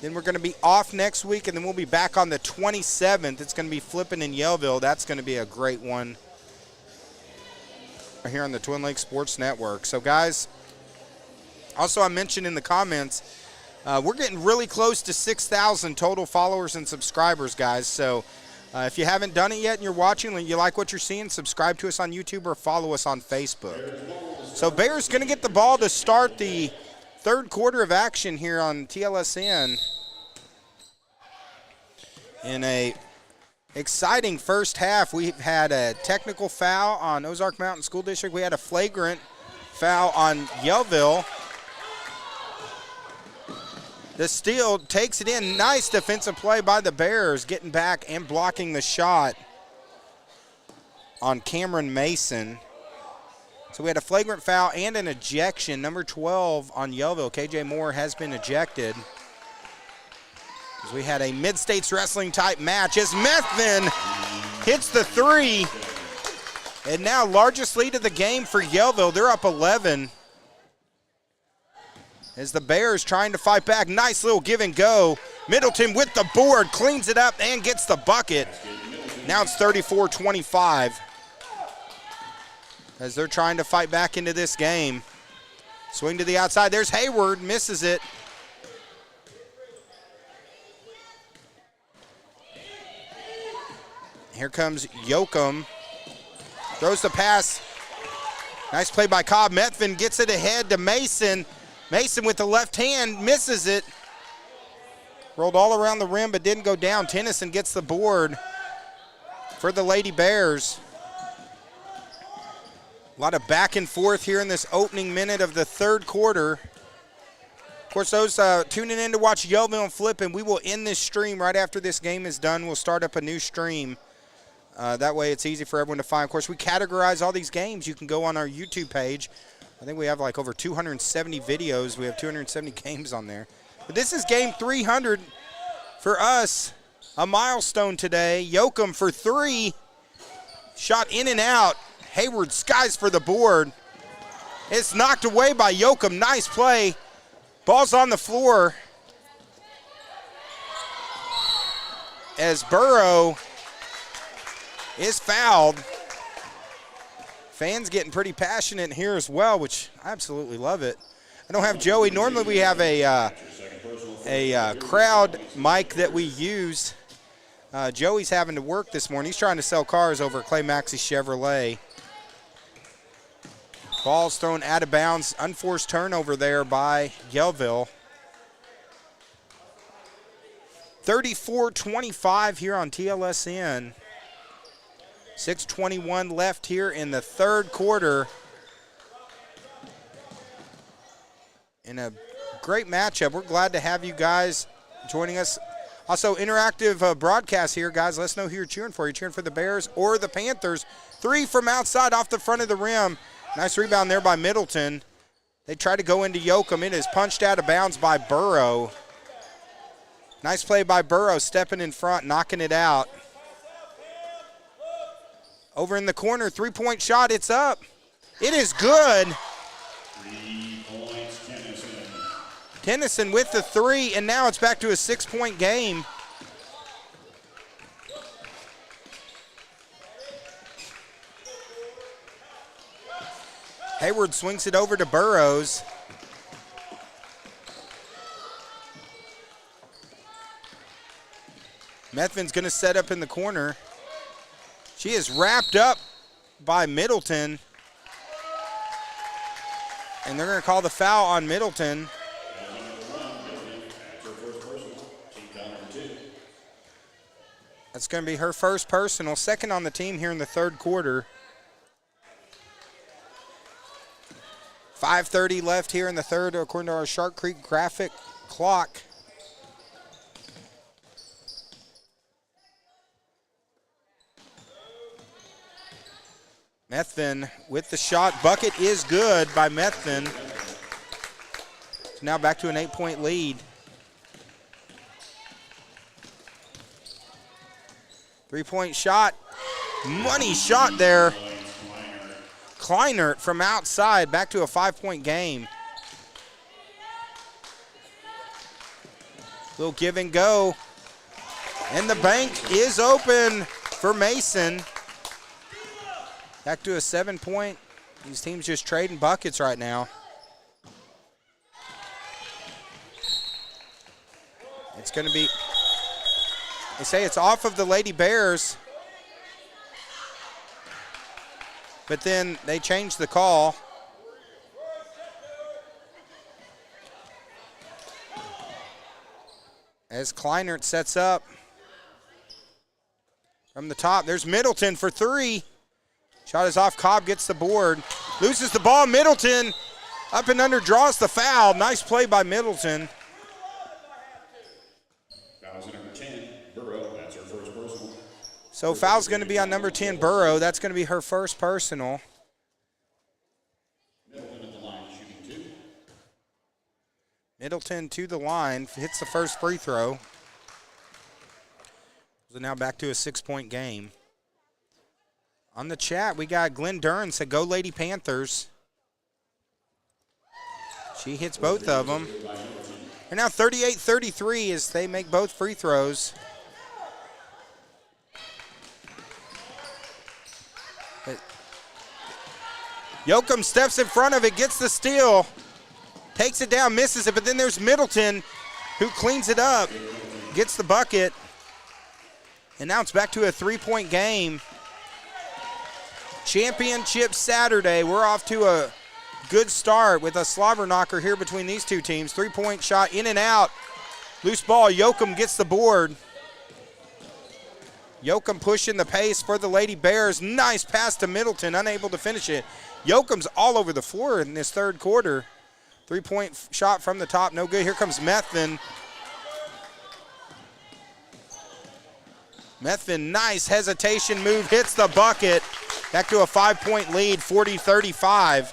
Then we're going to be off next week, and then we'll be back on the 27th. It's going to be Flippin' in Yellville. That's going to be a great one here on the Twin Lakes Sports Network. So, guys, also I mentioned in the comments, we're getting really close to 6,000 total followers and subscribers, guys. So, if you haven't done it yet and you're watching and you like what you're seeing, subscribe to us on YouTube or follow us on Facebook. So Bears going to get the ball to start the third quarter of action here on TLSN. In a exciting first half, we've had a technical foul on Ozark Mountain School District. We had a flagrant foul on Yellville. The steal takes it in. Nice defensive play by the Bears, getting back and blocking the shot on Cameron Mason. So we had a flagrant foul and an ejection. Number 12 on Yellville, KJ Moore, has been ejected. As we had a mid-states wrestling type match as Methvin hits the 3. And now largest lead of the game for Yellville. They're up 11. As the Bears trying to fight back. Nice little give and go. Middleton with the board, cleans it up and gets the bucket. Now it's 34-25. As they're trying to fight back into this game. Swing to the outside. There's Hayward, misses it. Here comes Yoakum. Throws the pass. Nice play by Cobb. Methvin gets it ahead to Mason. Mason with the left hand, misses it. Rolled all around the rim but didn't go down. Tennyson gets the board for the Lady Bears. A lot of back and forth here in this opening minute of the third quarter. Of course, those tuning in to watch Yellville and Flippin', we will end this stream right after this game is done. We'll start up a new stream. That way it's easy for everyone to find. Of course, we categorize all these games. You can go on our YouTube page. I think we have like over 270 videos. We have 270 games on there. But this is game 300 for us. A milestone today. Yoakum for 3. Shot in and out. Hayward skies for the board. It's knocked away by Yoakum. Nice play. Ball's on the floor. As Burrow is fouled. Fans getting pretty passionate here as well, which I absolutely love it. I don't have Joey. Normally we have a crowd mic that we use. Joey's having to work this morning. He's trying to sell cars over at Clay Maxey Chevrolet. Ball's thrown out of bounds. Unforced turnover there by Yellville. 34-25 here on TLSN. 6:21 left here in the third quarter. In a great matchup. We're glad to have you guys joining us. Also, interactive broadcast here, guys. Let us know who you're cheering for. You're cheering for the Bears or the Panthers. 3 from outside off the front of the rim. Nice rebound there by Middleton. They try to go into Yoakum. It is punched out of bounds by Burrow. Nice play by Burrow, stepping in front, knocking it out. Over in the corner, 3-point shot, it's up. It is good. 3 points, Tennyson. Tennyson with the 3, and now it's back to a 6-point game. Hayward swings it over to Burrows. Methvin's going to set up in the corner. She is wrapped up by Middleton. And they're going to call the foul on Middleton. That's going to be her first personal, second on the team here in the third quarter. 5:30 left here in the third, according to our Shark Creek graphic clock. Methvin with the shot. Bucket is good by Methvin. Now back to an 8-point lead. Three-point shot. Money shot there. Kleinert from outside, back to a 5-point game. Little give and go. And the bank is open for Mason. Back to a 7-point. These teams just trading buckets right now. It's going to be, they say it's off of the Lady Bears. But then they changed the call. As Kleinert sets up. From the top, there's Middleton for three. Shot is off, Cobb gets the board. Loses the ball, Middleton up and under, draws the foul. Nice play by Middleton. Foul's number 10, Burrow, that's her first personal. So foul's going to be on number 10, Burrow. That's going to be her first personal. Middleton at the line, shooting 2. Middleton to the line, hits the first free throw. So now back to a 6-point game. On the chat, we got Glenn Dern said, "Go Lady Panthers." She hits both of them. And now 38-33 as they make both free throws. Yoakum steps in front of it, gets the steal, takes it down, misses it, but then there's Middleton who cleans it up, gets the bucket. And now it's back to a 3-point game. Championship Saturday. We're off to a good start with a slobber knocker here between these two teams. 3-point shot in and out. Loose ball. Yoakum gets the board. Yoakum pushing the pace for the Lady Bears. Nice pass to Middleton. Unable to finish it. Yoakum's all over the floor in this third quarter. 3-point shot from the top. No good. Here comes Methvin. Methvin, nice hesitation move. Hits the bucket. Back to a 5-point lead, 40-35.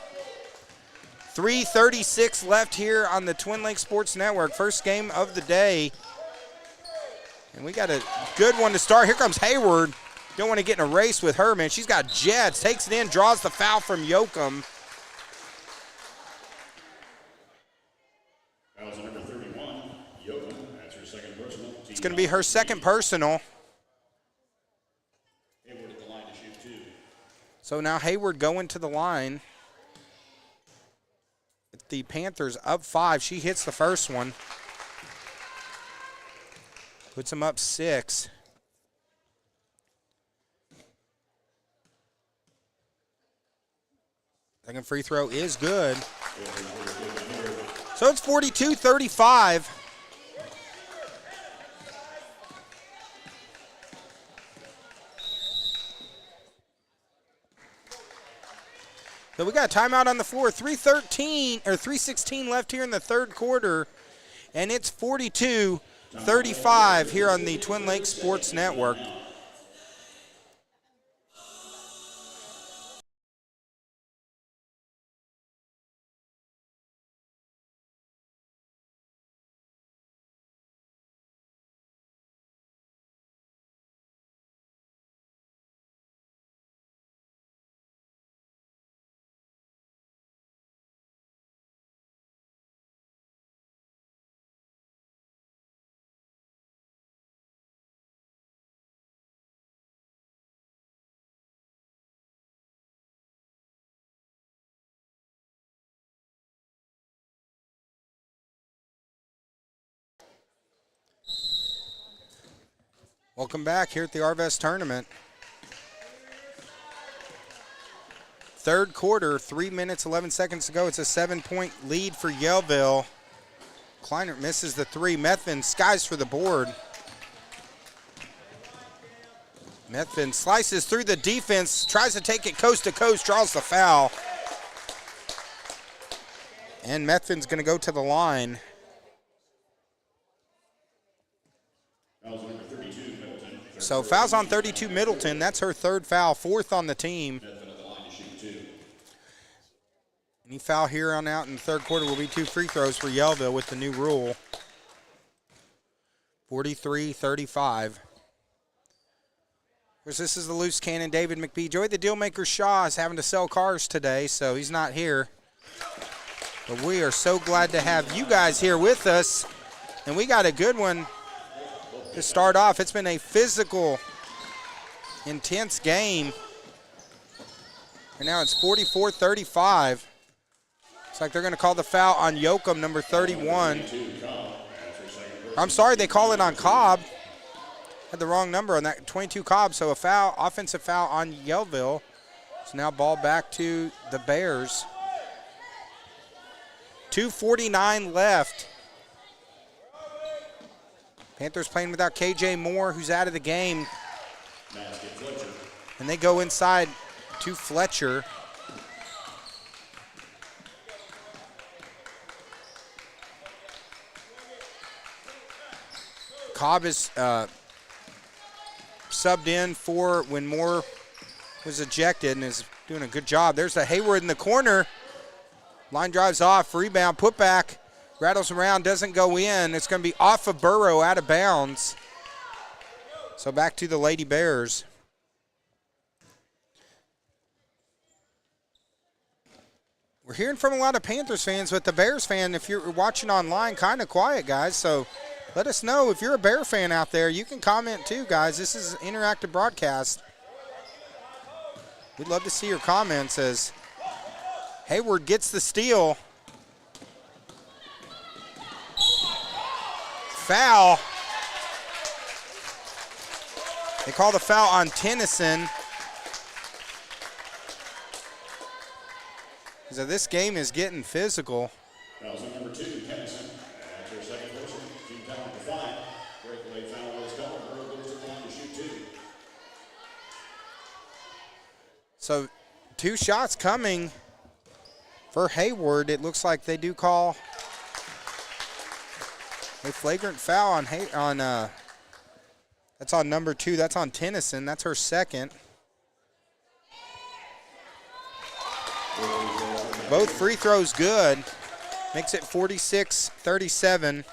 3:36 left here on the Twin Lakes Sports Network. First game of the day. And we got a good one to start. Here comes Hayward. Don't want to get in a race with her, man. She's got jets. Takes it in, draws the foul from Yoakum. Foul's number 31, Yoakum, that's her second personal. It's going to be her second personal. Hayward at the line to shoot 2. So now Hayward going to the line. The Panthers up 5. She hits the first one. Puts them up 6. Second free throw is good. So it's 42-35. So we got a timeout on the floor. 3:16 left here in the third quarter, and it's 42-35 here on the Twin Lakes Sports Network. Welcome back here at the Arvest tournament. Third quarter, 3 minutes, 11 seconds to go. It's a 7-point lead for Yellville. Kleinert misses the three. Methvin skies for the board. Methvin slices through the defense, tries to take it coast to coast, draws the foul. And Methvin's going to go to the line. So fouls on 32 Middleton. That's her third foul, fourth on the team. Any foul here on out in the third quarter will be 2 free throws for Yellville with the new rule. 43-35. Of course, this is the loose cannon, David McBee. Joey the Dealmaker Shaw is having to sell cars today, so he's not here. But we are so glad to have you guys here with us. And we got a good one to start off. It's been a physical, intense game. And now it's 44-35. Looks like they're going to call the foul on Yoakum, number 31. I'm sorry, they call it on Cobb. Had the wrong number on that, 22 Cobb. So a foul, offensive foul on Yellville. So now ball back to the Bears. 2:49 left. Panthers playing without KJ Moore, who's out of the game. And they go inside to Fletcher. Cobb is subbed in for when Moore was ejected and is doing a good job. There's a Hayward in the corner. Line drives off, rebound, put back, rattles around, doesn't go in. It's going to be off of Burrow, out of bounds. So back to the Lady Bears. We're hearing from a lot of Panthers fans, but the Bears fan, if you're watching online, kind of quiet, guys. So let us know if you're a Bear fan out there. You can comment too, guys. This is an interactive broadcast. We'd love to see your comments as Hayward gets the steal. Foul. They call the foul on Tennyson. So this game is getting physical. Fouls on number 2, Tennyson. That's her second person. Team foul number 5. Breakaway foul was called. Burrow goes to the line to shoot 2. So 2 shots coming for Hayward. It looks like they do call a flagrant foul on that's on number 2. That's on Tennyson. That's her second. Both free throws good. Makes it 46-37.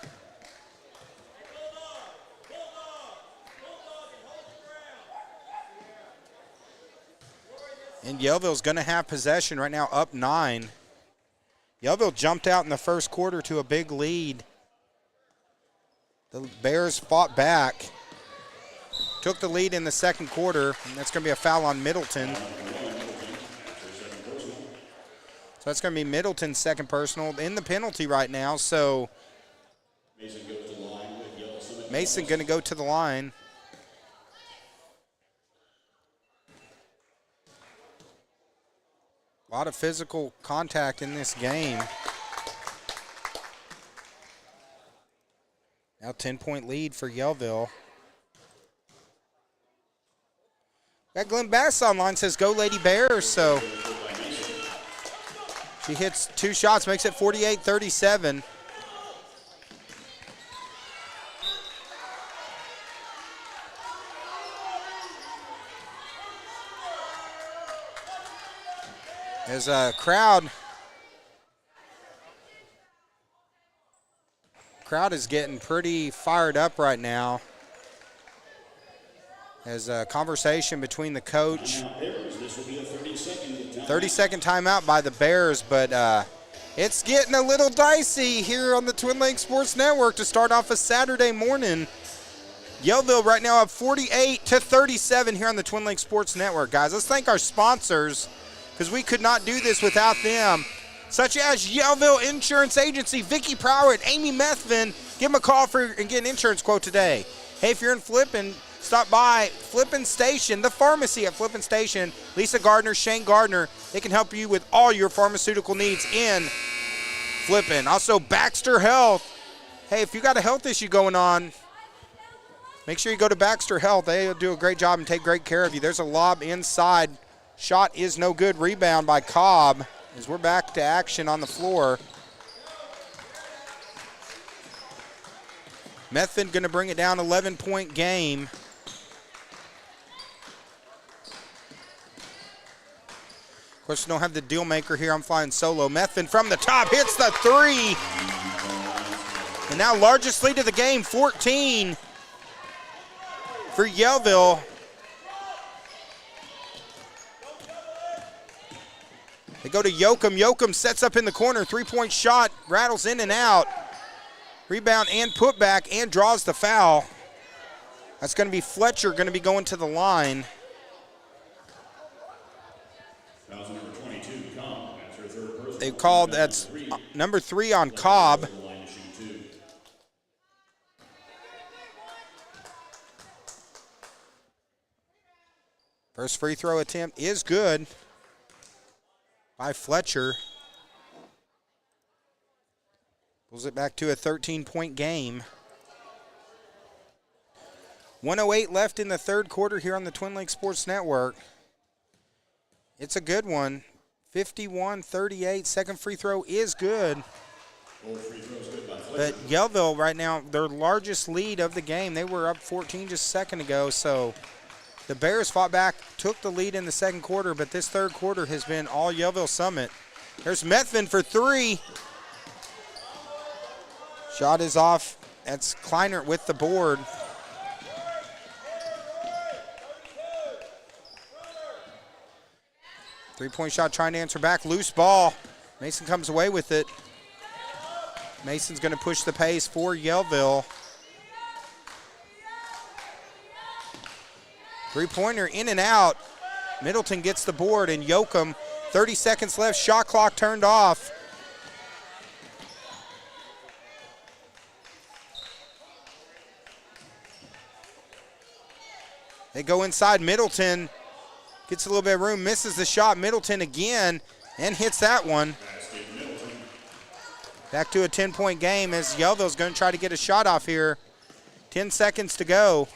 And Yellville's going to have possession right now, up 9. Yellville jumped out in the first quarter to a big lead. The Bears fought back. Took the lead in the second quarter, and that's going to be a foul on Middleton. So that's going to be Middleton's second personal in the penalty right now. So Mason going to go to the line. A lot of physical contact in this game. Now 10-point lead for Yellville. Got Glenn Bass online, says go Lady Bears. So she hits 2 shots, makes it 48-37. As a crowd is getting pretty fired up right now. As a conversation between the coach. 30-second timeout by the Bears, but it's getting a little dicey here on the Twin Lakes Sports Network to start off a Saturday morning. Yellville right now up 48-37 here on the Twin Lakes Sports Network. Guys, let's thank our sponsors because we could not do this without them, such as Yellville Insurance Agency, Vicki Prowett, Amy Methvin. Give them a call and get an insurance quote today. Hey, if you're in Flippin, stop stop by Flippin' Station, the pharmacy at Flippin' Station. Lisa Gardner, Shane Gardner, they can help you with all your pharmaceutical needs in Flippin'. Also, Baxter Health. Hey, if you got a health issue going on, make sure you go to Baxter Health. They'll do a great job and take great care of you. There's a lob inside. Shot is no good. Rebound by Cobb as we're back to action on the floor. Methvin going to bring it down, 11-point game. Of course, we don't have the deal maker here. I'm flying solo. Methvin from the top hits the three. And now largest lead of the game, 14 for Yellville. They go to Yoakum. Yoakum sets up in the corner. Three-point shot, rattles in and out. Rebound and putback, and draws the foul. That's going to be Fletcher going to be going to the line. They've called, that's number 3 on Cobb. First free throw attempt is good by Fletcher. Pulls it back to a 13-point game. 1:08 left in the third quarter here on the Twin Lakes Sports Network. It's a good one. 51-38. Second free throw is good. But Yellville right now, their largest lead of the game. They were up 14 just a second ago. So the Bears fought back, took the lead in the second quarter, but this third quarter has been all Yellville Summit. There's Methvin for 3. Shot is off. That's Kleinert with the board. Three-point shot trying to answer back. Loose ball. Mason comes away with it. Mason's going to push the pace for Yellville. Three-pointer in and out. Middleton gets the board, and Yoakum, 30 seconds left. Shot clock turned off. They go inside. Middleton gets a little bit of room, misses the shot. Middleton again, and hits that one. Back to a 10-point game as Yellville's going to try to get a shot off here. 10 seconds to go.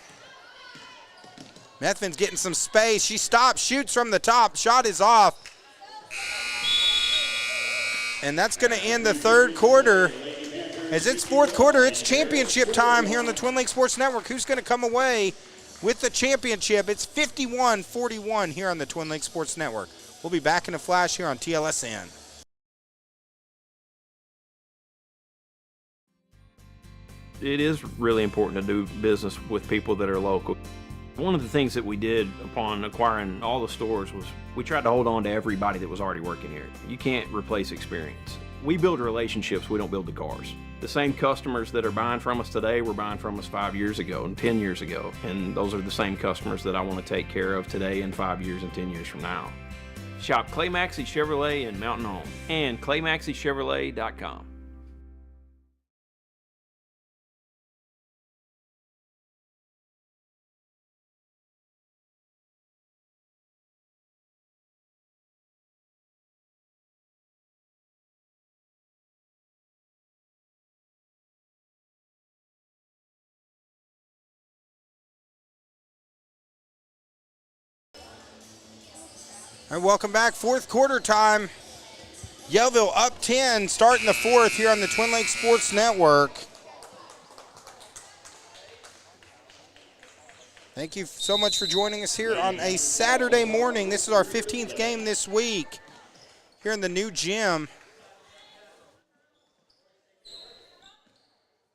Methvin's getting some space. She stops, shoots from the top. Shot is off. And that's going to end the third quarter. As it's fourth quarter, it's championship time here on the Twin Lakes Sports Network. Who's going to come away with the championship? It's 51-41 here on the Twin Lakes Sports Network. We'll be back in a flash here on TLSN. It is really important to do business with people that are local. One of the things that we did upon acquiring all the stores was we tried to hold on to everybody that was already working here. You can't replace experience. We build relationships, we don't build the cars. The same customers that are buying from us today were buying from us 5 years ago and 10 years ago. And those are the same customers that I want to take care of today and 5 years and 10 years from now. Shop Clay Maxey Chevrolet in Mountain Home and ClayMaxeyChevrolet.com. All right, welcome back. Fourth quarter time. Yellville up 10, starting the fourth here on the Twin Lakes Sports Network. Thank you so much for joining us here on a Saturday morning. This is our 15th game this week here in the new gym.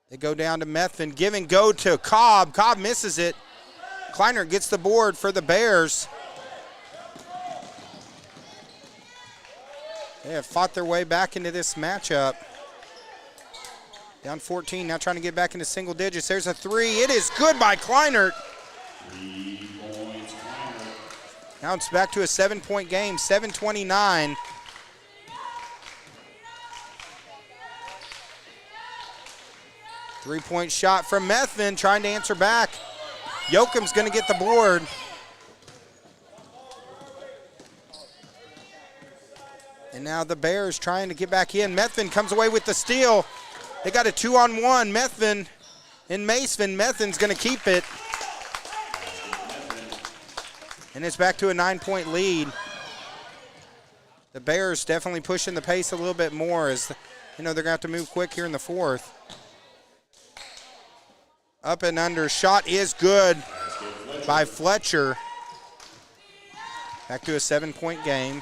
They go down to Methvin, give and go to Cobb. Cobb misses it. Kleiner gets the board for the Bears. They have fought their way back into this matchup. Down 14, now trying to get back into single digits. There's a three. It is good by Kleinert. 3 points, Kleinert. Now it's back to a 7-point game, 7:29. Three-point shot from Methvin, trying to answer back. Yoakum's going to get the board. And now the Bears trying to get back in. Methvin comes away with the steal. They got a 2-on-1. Methvin and Mason. Methin's going to keep it. And it's back to a 9-point lead. The Bears definitely pushing the pace a little bit more as, they're going to have to move quick here in the fourth. Up and under. Shot is good by Fletcher. Back to a 7-point game.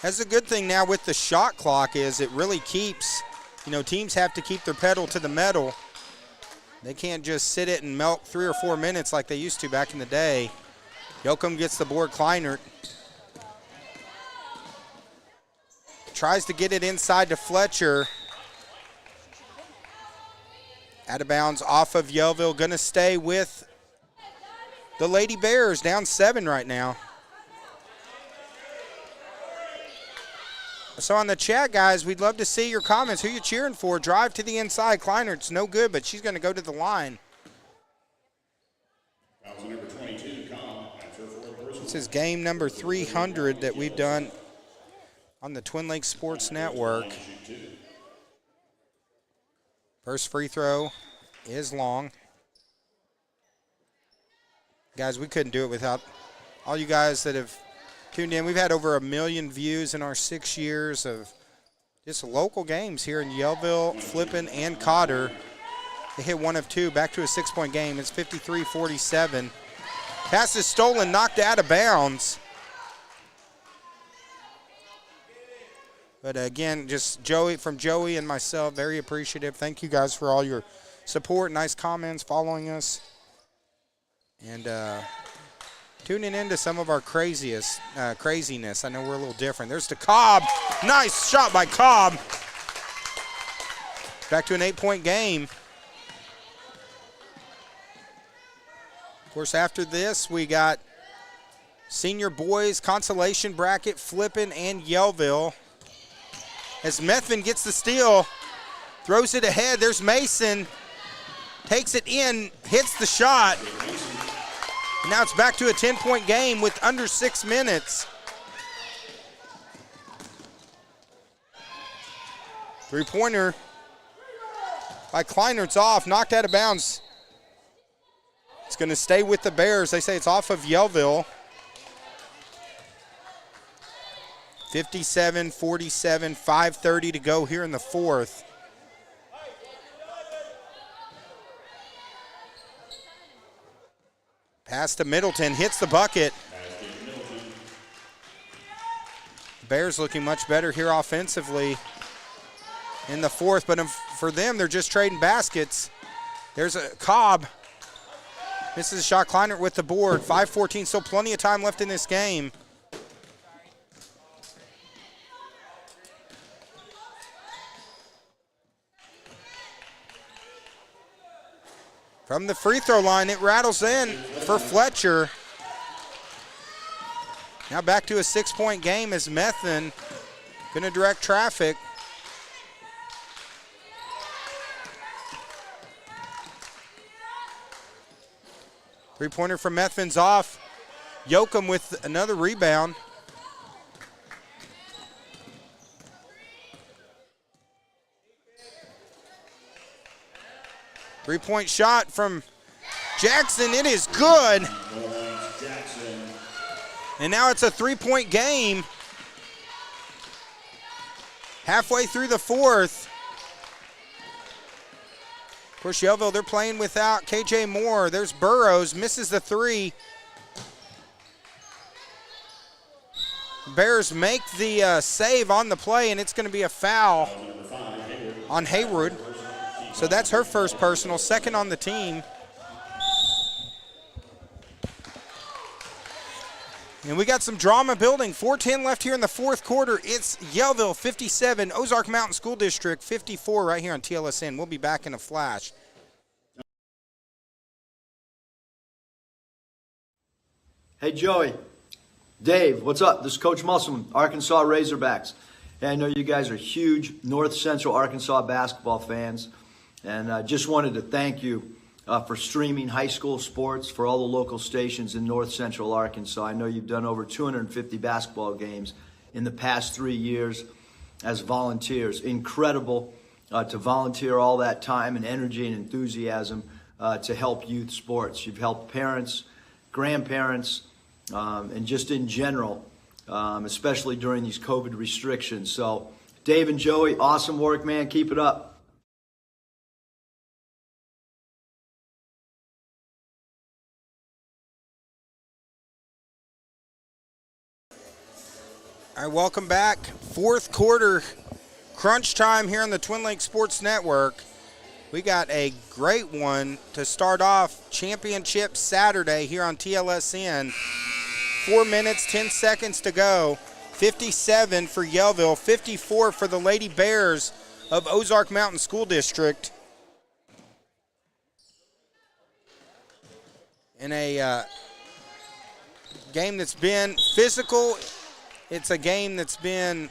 That's a good thing now with the shot clock is it really keeps, teams have to keep their pedal to the metal. They can't just sit it and milk 3 or 4 minutes like they used to back in the day. Yoakum gets the board. Kleinert tries to get it inside to Fletcher. Out of bounds off of Yellville. Going to stay with the Lady Bears. Down 7 right now. So on the chat, guys, we'd love to see your comments. Who you cheering for? Drive to the inside. Kleinert's no good, but she's going to go to the line. This is game number 300 that we've done on the Twin Lakes Sports Network. First free throw is long. Guys, we couldn't do it without all you guys that have tuned in. We've had over 1 million views in our 6 years of just local games here in Yellville, Flippin, and Cotter. They hit 1 of 2, back to a 6-point game. It's 53-47. Pass is stolen, knocked out of bounds. But again, just from Joey and myself, very appreciative. Thank you guys for all your support, nice comments, following us, and tuning into some of our craziness. I know we're a little different. There's to Cobb. Nice shot by Cobb. Back to an 8-point game. Of course, after this, we got senior boys consolation bracket, Flippin and Yellville. As Methvin gets the steal, throws it ahead. There's Mason. Takes it in, hits the shot. Now it's back to a 10-point game with under 6 minutes. Three-pointer by Kleinert's off, knocked out of bounds. It's going to stay with the Bears. They say it's off of Yellville. 57-47, 5:30 to go here in the fourth. Pass to Middleton, hits the bucket. Bears looking much better here offensively in the fourth, but for them, they're just trading baskets. There's a Cobb. Misses a shot. Kleinert with the board. 5:14, still plenty of time left in this game. From the free throw line, it rattles in for Fletcher. Now back to a 6-point game as Methvin going to direct traffic. Three-pointer from Methvin's off. Yoakum with another rebound. Three-point shot from Jackson. It is good. And now it's a 3-point game. Halfway through the fourth. Of course, Yellville, they're playing without KJ Moore. There's Burrows, misses the three. Bears make the save on the play, and it's going to be a foul on Hayward. So that's her first personal, second on the team. And we got some drama building. 4:10 left here in the fourth quarter. It's Yellville 57, Ozark Mountain School District 54 right here on TLSN. We'll be back in a flash. Hey, Joey. Dave, what's up? This is Coach Musselman, Arkansas Razorbacks. Hey, I know you guys are huge North Central Arkansas basketball fans, and I just wanted to thank you for streaming high school sports for all the local stations in North Central Arkansas. I know you've done over 250 basketball games in the past 3 years as volunteers. Incredible to volunteer all that time and energy and enthusiasm to help youth sports. You've helped parents, grandparents, and just in general, especially during these COVID restrictions. So, Dave and Joey, awesome work, man. Keep it up. All right, welcome back. Fourth quarter crunch time here on the Twin Lakes Sports Network. We got a great one to start off Championship Saturday here on TLSN. 4 minutes, 10 seconds to go. 57 for Yellville, 54 for the Lady Bears of Ozark Mountain School District. In a game that's been physical, it's a game that's been,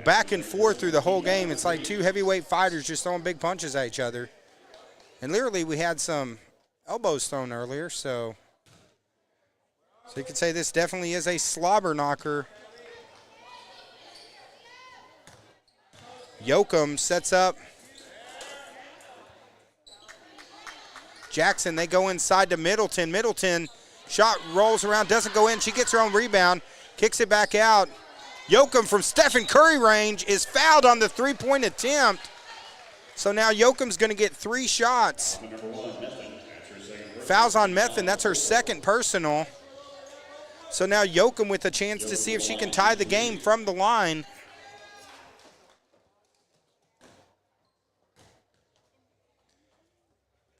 back and forth through the whole game. It's like two heavyweight fighters just throwing big punches at each other. And literally we had some elbows thrown earlier, so you could say this definitely is a slobber knocker. Yoakum sets up. Jackson, they go inside to Middleton. Middleton, shot rolls around, doesn't go in. She gets her own rebound, kicks it back out. Yoakum from Stephen Curry range is fouled on the three-point attempt. So now Yoakum's going to get 3 shots. Fouls on Methvin, that's her second personal. So now Yoakum with a chance to see if she can tie the game from the line.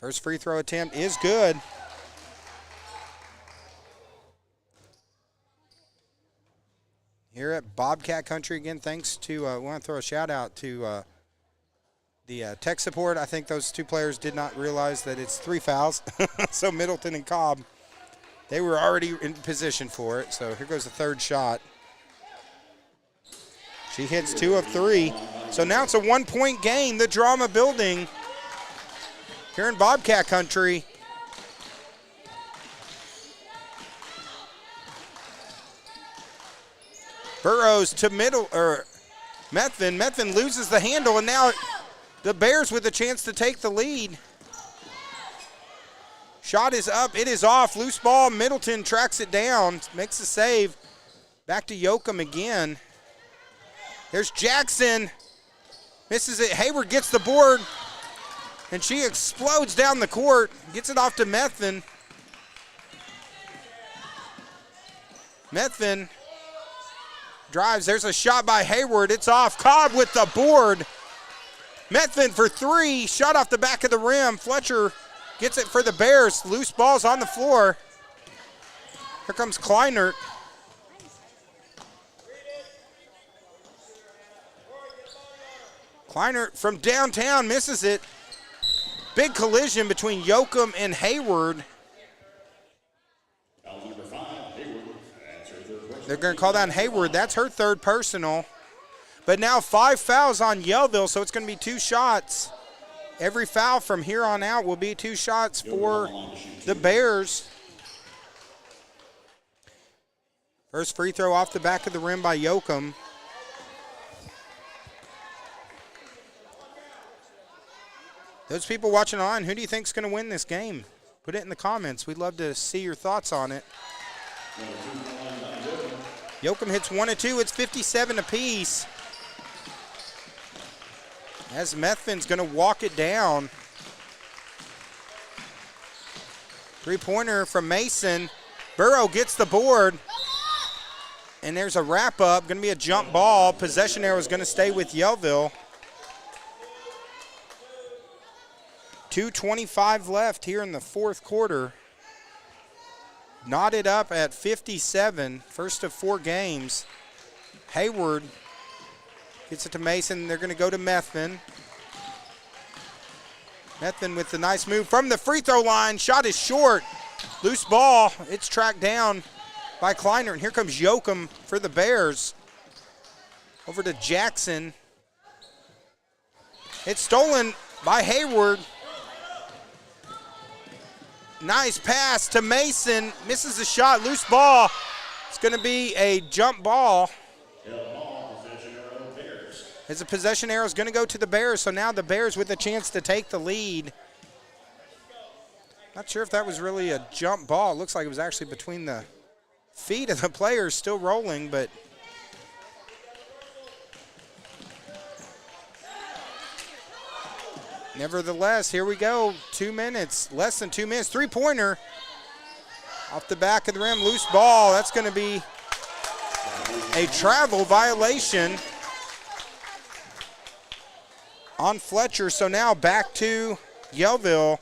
First free throw attempt is good. Here at Bobcat Country again, thanks to, we want to throw a shout out to the tech support. I think those two players did not realize that it's 3 fouls. So Middleton and Cobb, they were already in position for it. So here goes the third shot. She hits 2 of 3. So now it's a 1-point game, the drama building here in Bobcat Country. Burrows to Methvin. Methvin loses the handle, and now the Bears with a chance to take the lead. Shot is up, it is off. Loose ball, Middleton tracks it down, makes the save. Back to Yoakum again. There's Jackson, misses it. Hayward gets the board, and she explodes down the court, gets it off to Methvin. Methvin drives, there's a shot by Hayward, it's off. Cobb with the board. Methvin for 3, shot off the back of the rim. Fletcher gets it for the Bears. Loose ball's on the floor. Here comes Kleinert. Kleinert from downtown misses it. Big collision between Yoakum and Hayward. They're going to call down Hayward. That's her third personal. But now 5 fouls on Yellville, so it's going to be 2 shots. Every foul from here on out will be 2 shots for the Bears. First free throw off the back of the rim by Yoakum. Those people watching on, who do you think is going to win this game? Put it in the comments. We'd love to see your thoughts on it. Yoakum hits 1 of 2. It's 57 apiece. As Methvin's going to walk it down. Three-pointer from Mason. Burrow gets the board. And there's a wrap-up. Going to be a jump ball. Possession arrow is going to stay with Yellville. 2:25 left here in the fourth quarter. Knotted up at 57, first of 4 games. Hayward gets it to Mason. They're going to go to Methvin. Methvin with the nice move from the free throw line. Shot is short. Loose ball. It's tracked down by Kleiner. And here comes Yoakum for the Bears. Over to Jackson. It's stolen by Hayward. Nice pass to Mason. Misses the shot. Loose ball. It's going to be a jump ball. As a possession arrow is going to go to the Bears. So now the Bears with a chance to take the lead. Not sure if that was really a jump ball. It looks like it was actually between the feet of the players, still rolling, but nevertheless, here we go. 2 minutes, less than 2 minutes. Three-pointer off the back of the rim. Loose ball. That's going to be a travel violation on Fletcher. So now back to Yellville.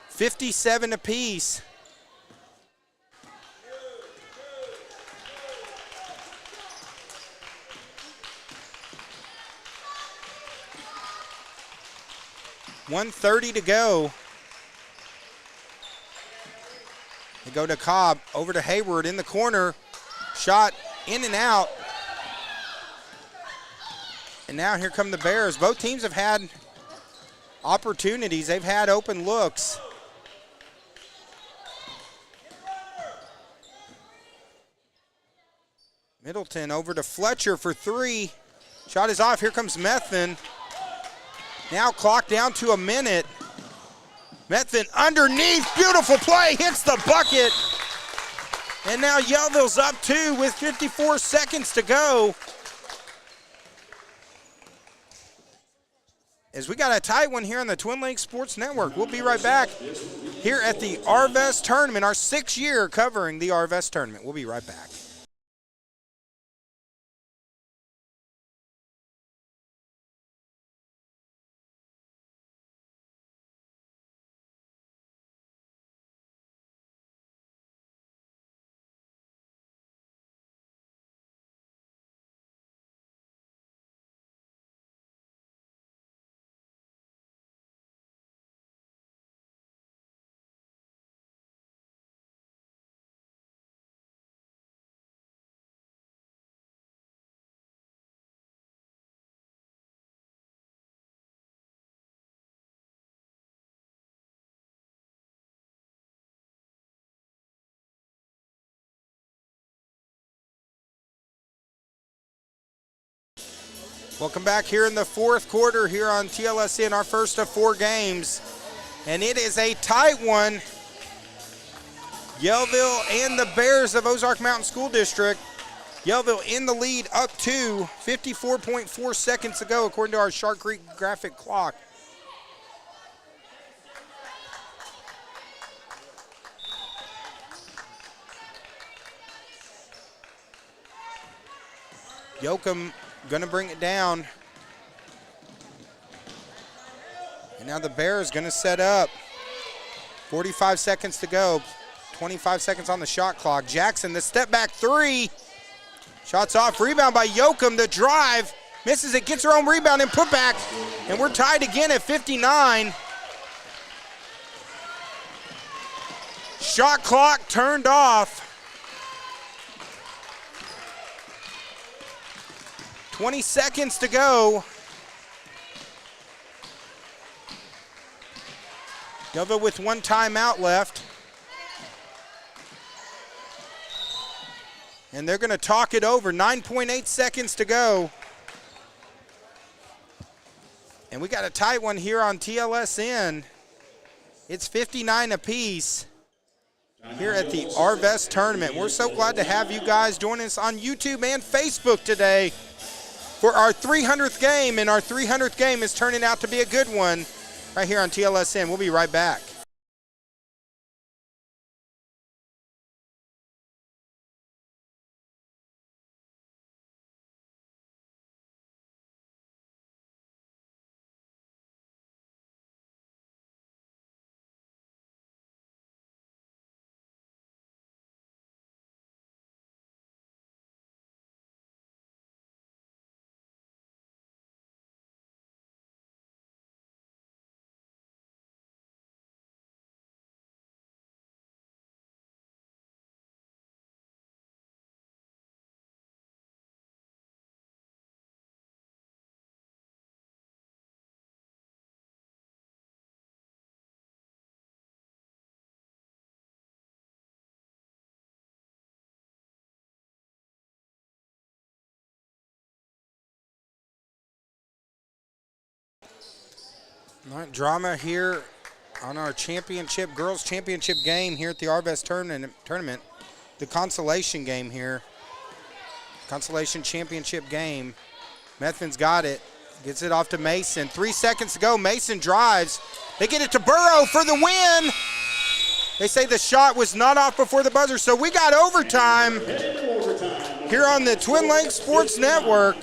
57 apiece. .130 to go. They go to Cobb, over to Hayward in the corner. Shot in and out. And now here come the Bears. Both teams have had opportunities. They've had open looks. Middleton over to Fletcher for three. Shot is off. Here comes Methvin. Now clock down to a minute. Methvin underneath. Beautiful play. Hits the bucket. And now Yellville's up 2 with 54 seconds to go. As we got a tight one here on the Twin Lakes Sports Network. We'll be right back here at the Arvest Tournament, our 6th year covering the Arvest Tournament. We'll be right back. Welcome back here in the 4th quarter here on TLSN, our first of 4 games. And it is a tight one. Yellville and the Bears of Ozark Mountain School District. Yellville in the lead, up 2, 54.4 seconds to go according to our Shark Creek graphic clock. Yoakum going to bring it down. And now the Bears going to set up. 45 seconds to go. 25 seconds on the shot clock. Jackson, the step back 3. Shots off. Rebound by Yoakum. The drive. Misses it. Gets her own rebound and put back. And we're tied again at 59. Shot clock turned off. 20 seconds to go. Yellville with 1 timeout left. And they're going to talk it over. 9.8 seconds to go. And we got a tight one here on TLSN. It's 59 apiece here at the Arvest Tournament. We're so glad to have you guys join us on YouTube and Facebook today for our 300th game, and our 300th game is turning out to be a good one right here on TLSN. We'll be right back. All right, drama here on our girls championship game here at the Arvest tournament. The consolation game here. Consolation championship game. Methvin's got it. Gets it off to Mason. 3 seconds to go. Mason drives. They get it to Burrow for the win. They say the shot was not off before the buzzer, so we got overtime here on the Twin Lakes Sports Network.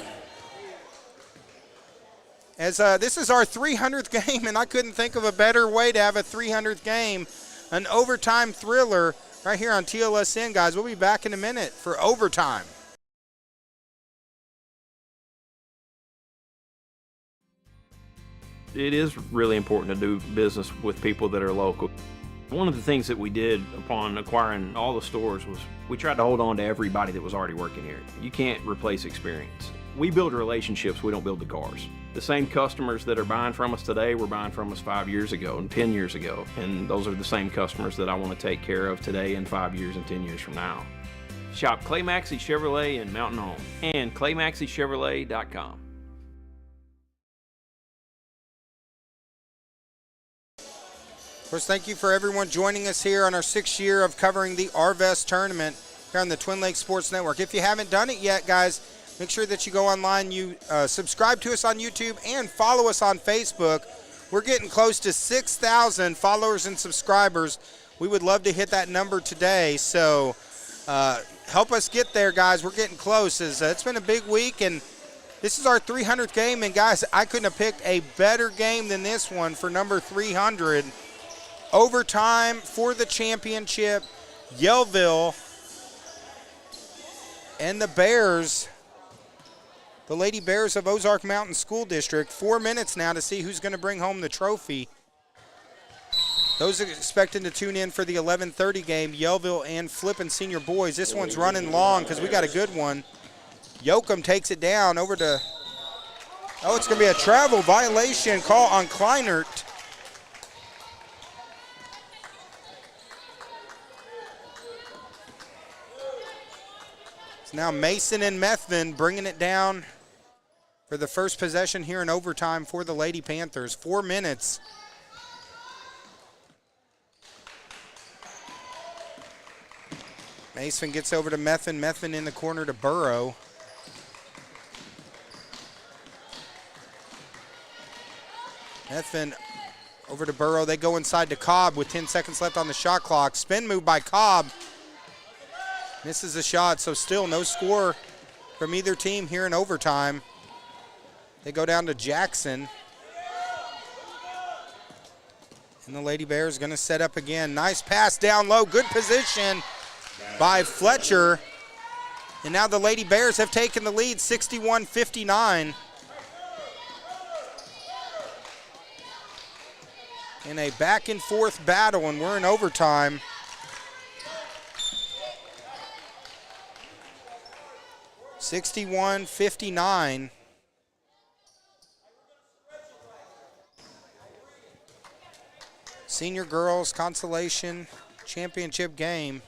As this is our 300th game, and I couldn't think of a better way to have a 300th game. An overtime thriller right here on TLSN, guys. We'll be back in a minute for overtime. It is really important to do business with people that are local. One of the things that we did upon acquiring all the stores was we tried to hold on to everybody that was already working here. You can't replace experience. We build relationships, we don't build the cars. The same customers that are buying from us today were buying from us 5 years ago and 10 years ago. And those are the same customers that I want to take care of today and 5 years and 10 years from now. Shop Clay Maxey Chevrolet in Mountain Home and ClayMaxeyChevrolet.com. Of course, thank you for everyone joining us here on our 6th year of covering the Arvest tournament here on the Twin Lakes Sports Network. If you haven't done it yet, guys, make sure that you go online, you subscribe to us on YouTube, and follow us on Facebook. We're getting close to 6,000 followers and subscribers. We would love to hit that number today, so help us get there, guys. We're getting close. It's been a big week, and this is our 300th game, and guys, I couldn't have picked a better game than this one for number 300. Overtime for the championship. Yellville and the Bears, the Lady Bears of Ozark Mountain School District. 4 minutes now to see who's going to bring home the trophy. Those are expecting to tune in for the 11:30 game, Yellville and Flippin' Senior Boys. This one's running long because we got a good one. Yoakum takes it down over to, it's going to be a travel violation call on Kleinert. It's now Mason and Methvin bringing it down for the first possession here in overtime for the Lady Panthers. 4 minutes. Mason gets over to Methvin. Methvin in the corner to Burrow. Methvin over to Burrow. They go inside to Cobb with 10 seconds left on the shot clock. Spin move by Cobb. Misses a shot, so still no score from either team here in overtime. They go down to Jackson. And the Lady Bears going to set up again. Nice pass down low. Good position by Fletcher. And now the Lady Bears have taken the lead, 61-59. In a back and forth battle, and we're in overtime. (61-59). Senior girls consolation championship game.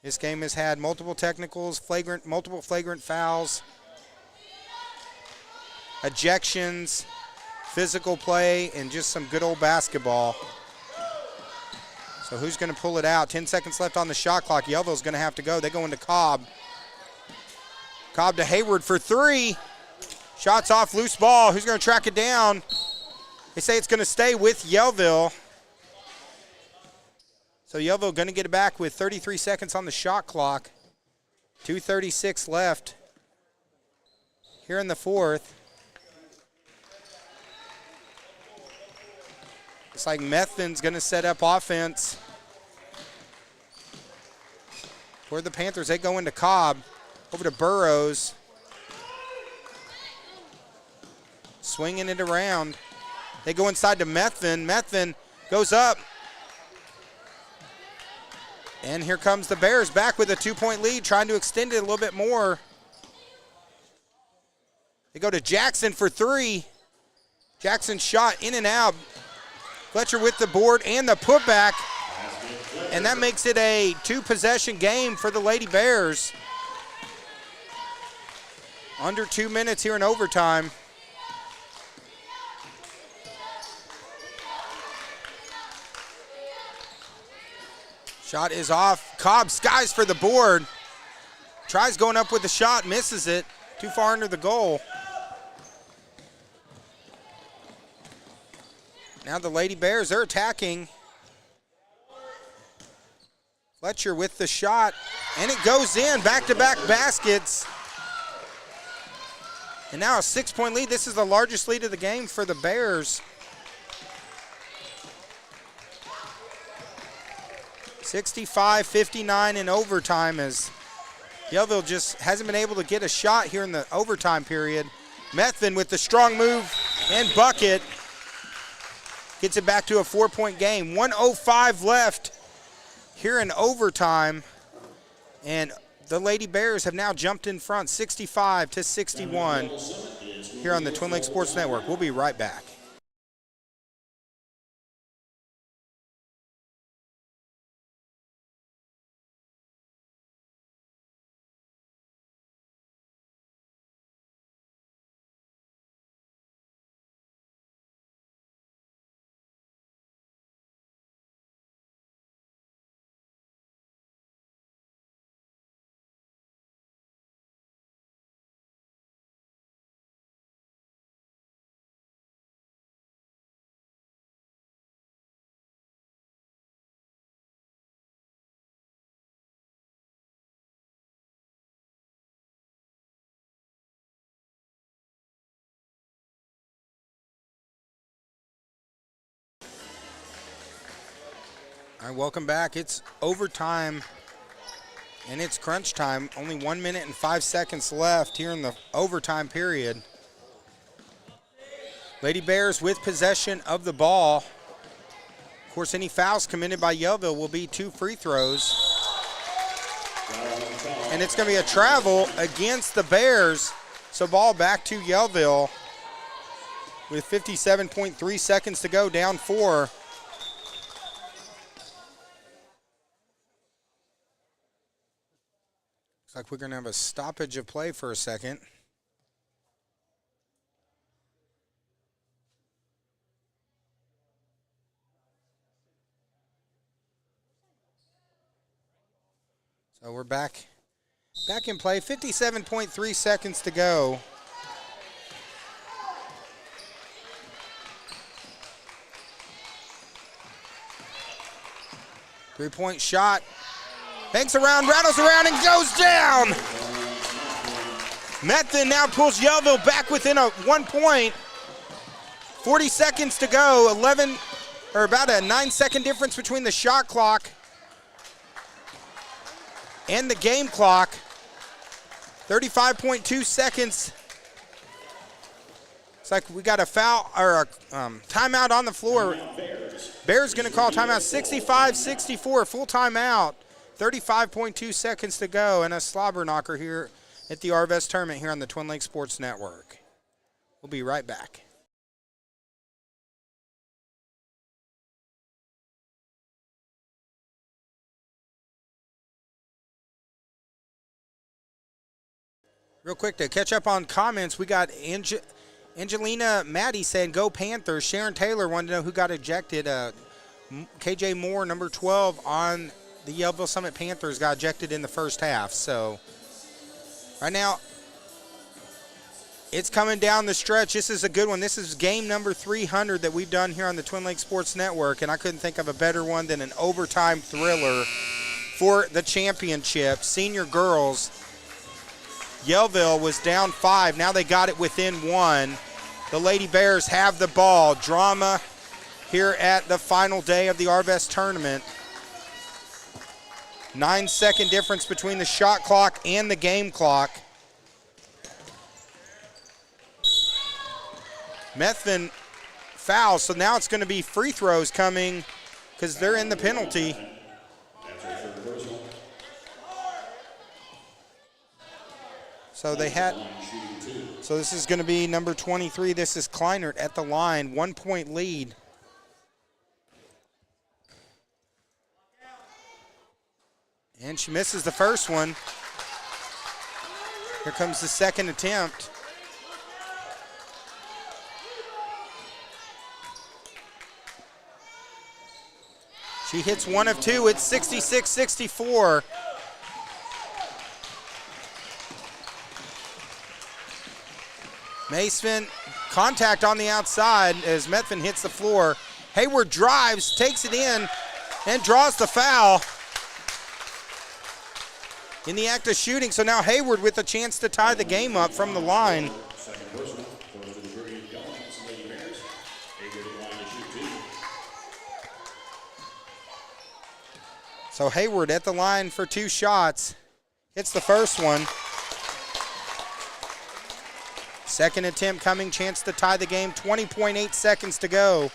This game has had multiple technicals, multiple flagrant fouls, ejections, physical play, and just some good old basketball. So who's going to pull it out? 10 seconds left on the shot clock. Yellville's going to have to go. They go into Cobb. Cobb to Hayward for three. Shots off, loose ball. Who's going to track it down? They say it's going to stay with Yellville. So Yellville going to get it back with 33 seconds on the shot clock. 2:36 left here in the fourth. It's like Methvin's going to set up offense for the Panthers. They go into Cobb. Over to Burrows. Swinging it around. They go inside to Methvin. Methvin goes up. And here comes the Bears back with a 2-point lead, trying to extend it a little bit more. They go to Jackson for three. Jackson shot in and out. Fletcher with the board and the putback. And that makes it a two-possession game for the Lady Bears. Under 2 minutes here in overtime. Shot is off. Cobb skies for the board. Tries going up with the shot, misses it. Too far under the goal. Now the Lady Bears, they're attacking. Fletcher with the shot, and it goes in. Back-to-back baskets. And now a 6-point lead. This is the largest lead of the game for the Bears. 65-59 in overtime, as Yellville just hasn't been able to get a shot here in the overtime period. Methvin with the strong move and bucket. Gets it back to a 4-point game. 1:05 left here in overtime. And the Lady Bears have now jumped in front 65-61 here on the Twin Lakes Sports Network. We'll be right back. All right, welcome back. It's overtime, and it's crunch time. Only 1 minute and 5 seconds left here in the overtime period. Lady Bears with possession of the ball. Of course, any fouls committed by Yellville will be 2 free throws. And it's going to be a travel against the Bears. So ball back to Yellville with 57.3 seconds to go, down 4. Looks like we're going to have a stoppage of play for a second. So we're back in play. 57.3 seconds to go. Three-point shot. Banks around, rattles around, and goes down. Methvin now pulls Yellville back within 1 point. 40 seconds to go. About a 9-second difference between the shot clock and the game clock. 35.2 seconds. It's like we got a foul or a timeout on the floor. Bears going to call timeout. 65-64, full timeout. 35.2 seconds to go, and a slobber knocker here at the Arvest tournament here on the Twin Lakes Sports Network. We'll be right back. Real quick to catch up on comments, we got Angelina Maddie saying, "Go Panthers." Sharon Taylor wanted to know who got ejected. KJ Moore, number 12, on the Yellville Summit Panthers, got ejected in the first half. So right now, it's coming down the stretch. This is a good one. This is game number 300 that we've done here on the Twin Lakes Sports Network, and I couldn't think of a better one than an overtime thriller for the championship. Senior girls, Yellville was down 5. Now they got it within 1. The Lady Bears have the ball. Drama here at the final day of the Arvest tournament. 9-second difference between the shot clock and the game clock. Methvin fouls, so now it's going to be free throws coming because they're in the penalty. So this is going to be number 23. This is Kleinert at the line, 1 point lead. And she misses the first one. Here comes the second attempt. She hits one of two. It's 66-64. Mason, contact on the outside as Methvin hits the floor. Hayward drives, takes it in, and draws the foul in the act of shooting. So now Hayward with a chance to tie the game up from the line. Second personal, goes to the Brilliant Guardians, Lady Bears. Hayward in line to shoot two. So Hayward at the line for 2 shots. Hits the first one. Second attempt coming, chance to tie the game. 20.8 seconds to go.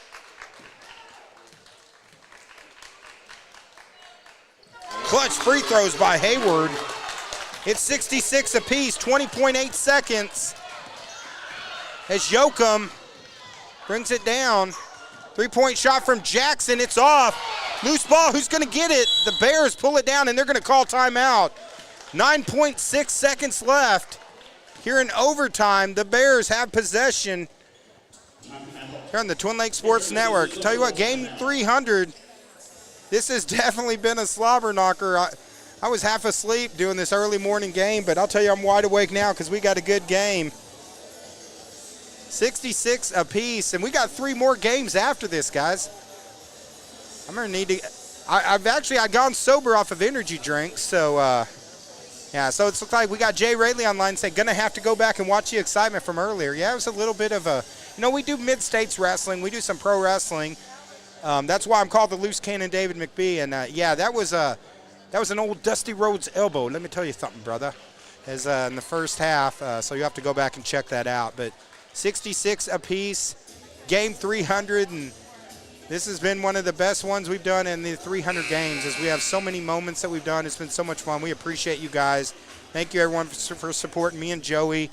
Clutch free throws by Hayward. It's 66 apiece, 20.8 seconds. As Yoakum brings it down. 3-point shot from Jackson, it's off. Loose ball, who's gonna get it? The Bears pull it down and they're gonna call timeout. 9.6 seconds left. Here in overtime, the Bears have possession here on the Twin Lakes Sports Network. Tell you what, game 300, this has definitely been a slobber knocker. I was half asleep doing this early morning game, but I'll tell you I'm wide awake now because we got a good game. 66 apiece, and we got 3 more games after this, guys. I'm gonna need to, I've gone sober off of energy drinks, so yeah, so it's like we got Jay Rayleigh online saying, gonna have to go back and watch the excitement from earlier. Yeah, it was a little bit of a, we do mid-states wrestling, we do some pro wrestling. That's why I'm called the Loose Cannon David McBee, and yeah, that was an old Dusty Rhodes elbow. Let me tell you something, brother. As in the first half, so you have to go back and check that out. But 66 apiece, game 300, and this has been one of the best ones we've done in the 300 games, as we have so many moments that we've done. It's been so much fun. We appreciate you guys. Thank you, everyone, for supporting me and Joey.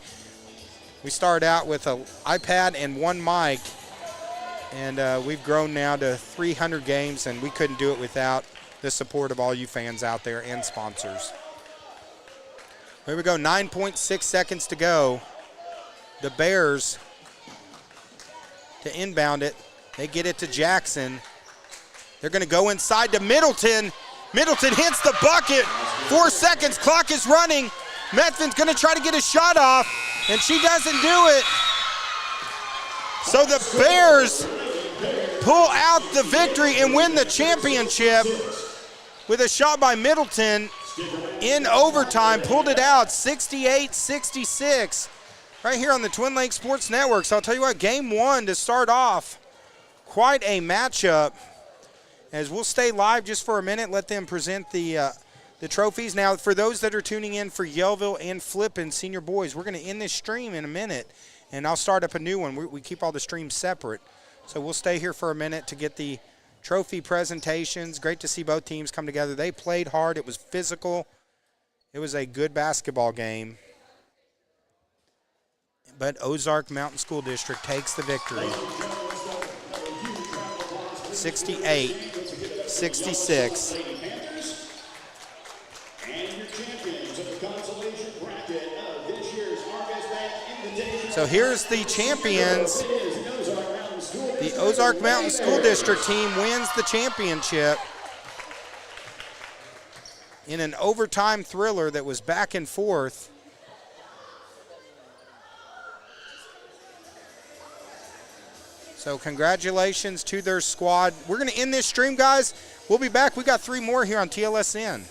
We started out with an iPad and 1 mic, and we've grown now to 300 games, and we couldn't do it without the support of all you fans out there and sponsors. Here we go, 9.6 seconds to go. The Bears to inbound it. They get it to Jackson. They're going to go inside to Middleton. Middleton hits the bucket. 4 seconds, clock is running. Methvin's going to try to get a shot off, and she doesn't do it. So the Bears pull out the victory and win the championship with a shot by Middleton in overtime. Pulled it out, 68-66, right here on the Twin Lakes Sports Network. So I'll tell you what, game 1 to start off. Quite a matchup, as we'll stay live just for a minute, let them present the trophies. Now, for those that are tuning in for Yellville and Flippin' Senior Boys, we're going to end this stream in a minute, and I'll start up a new one. We keep all the streams separate, so we'll stay here for a minute to get the trophy presentations. Great to see both teams come together. They played hard. It was physical. It was a good basketball game. But Ozark Mountain School District takes the victory. 68-66. So here's the champions. The Ozark Mountain School District team wins the championship in an overtime thriller that was back and forth. So congratulations to their squad. We're going to end this stream, guys. We'll be back. We got 3 more here on TLSN.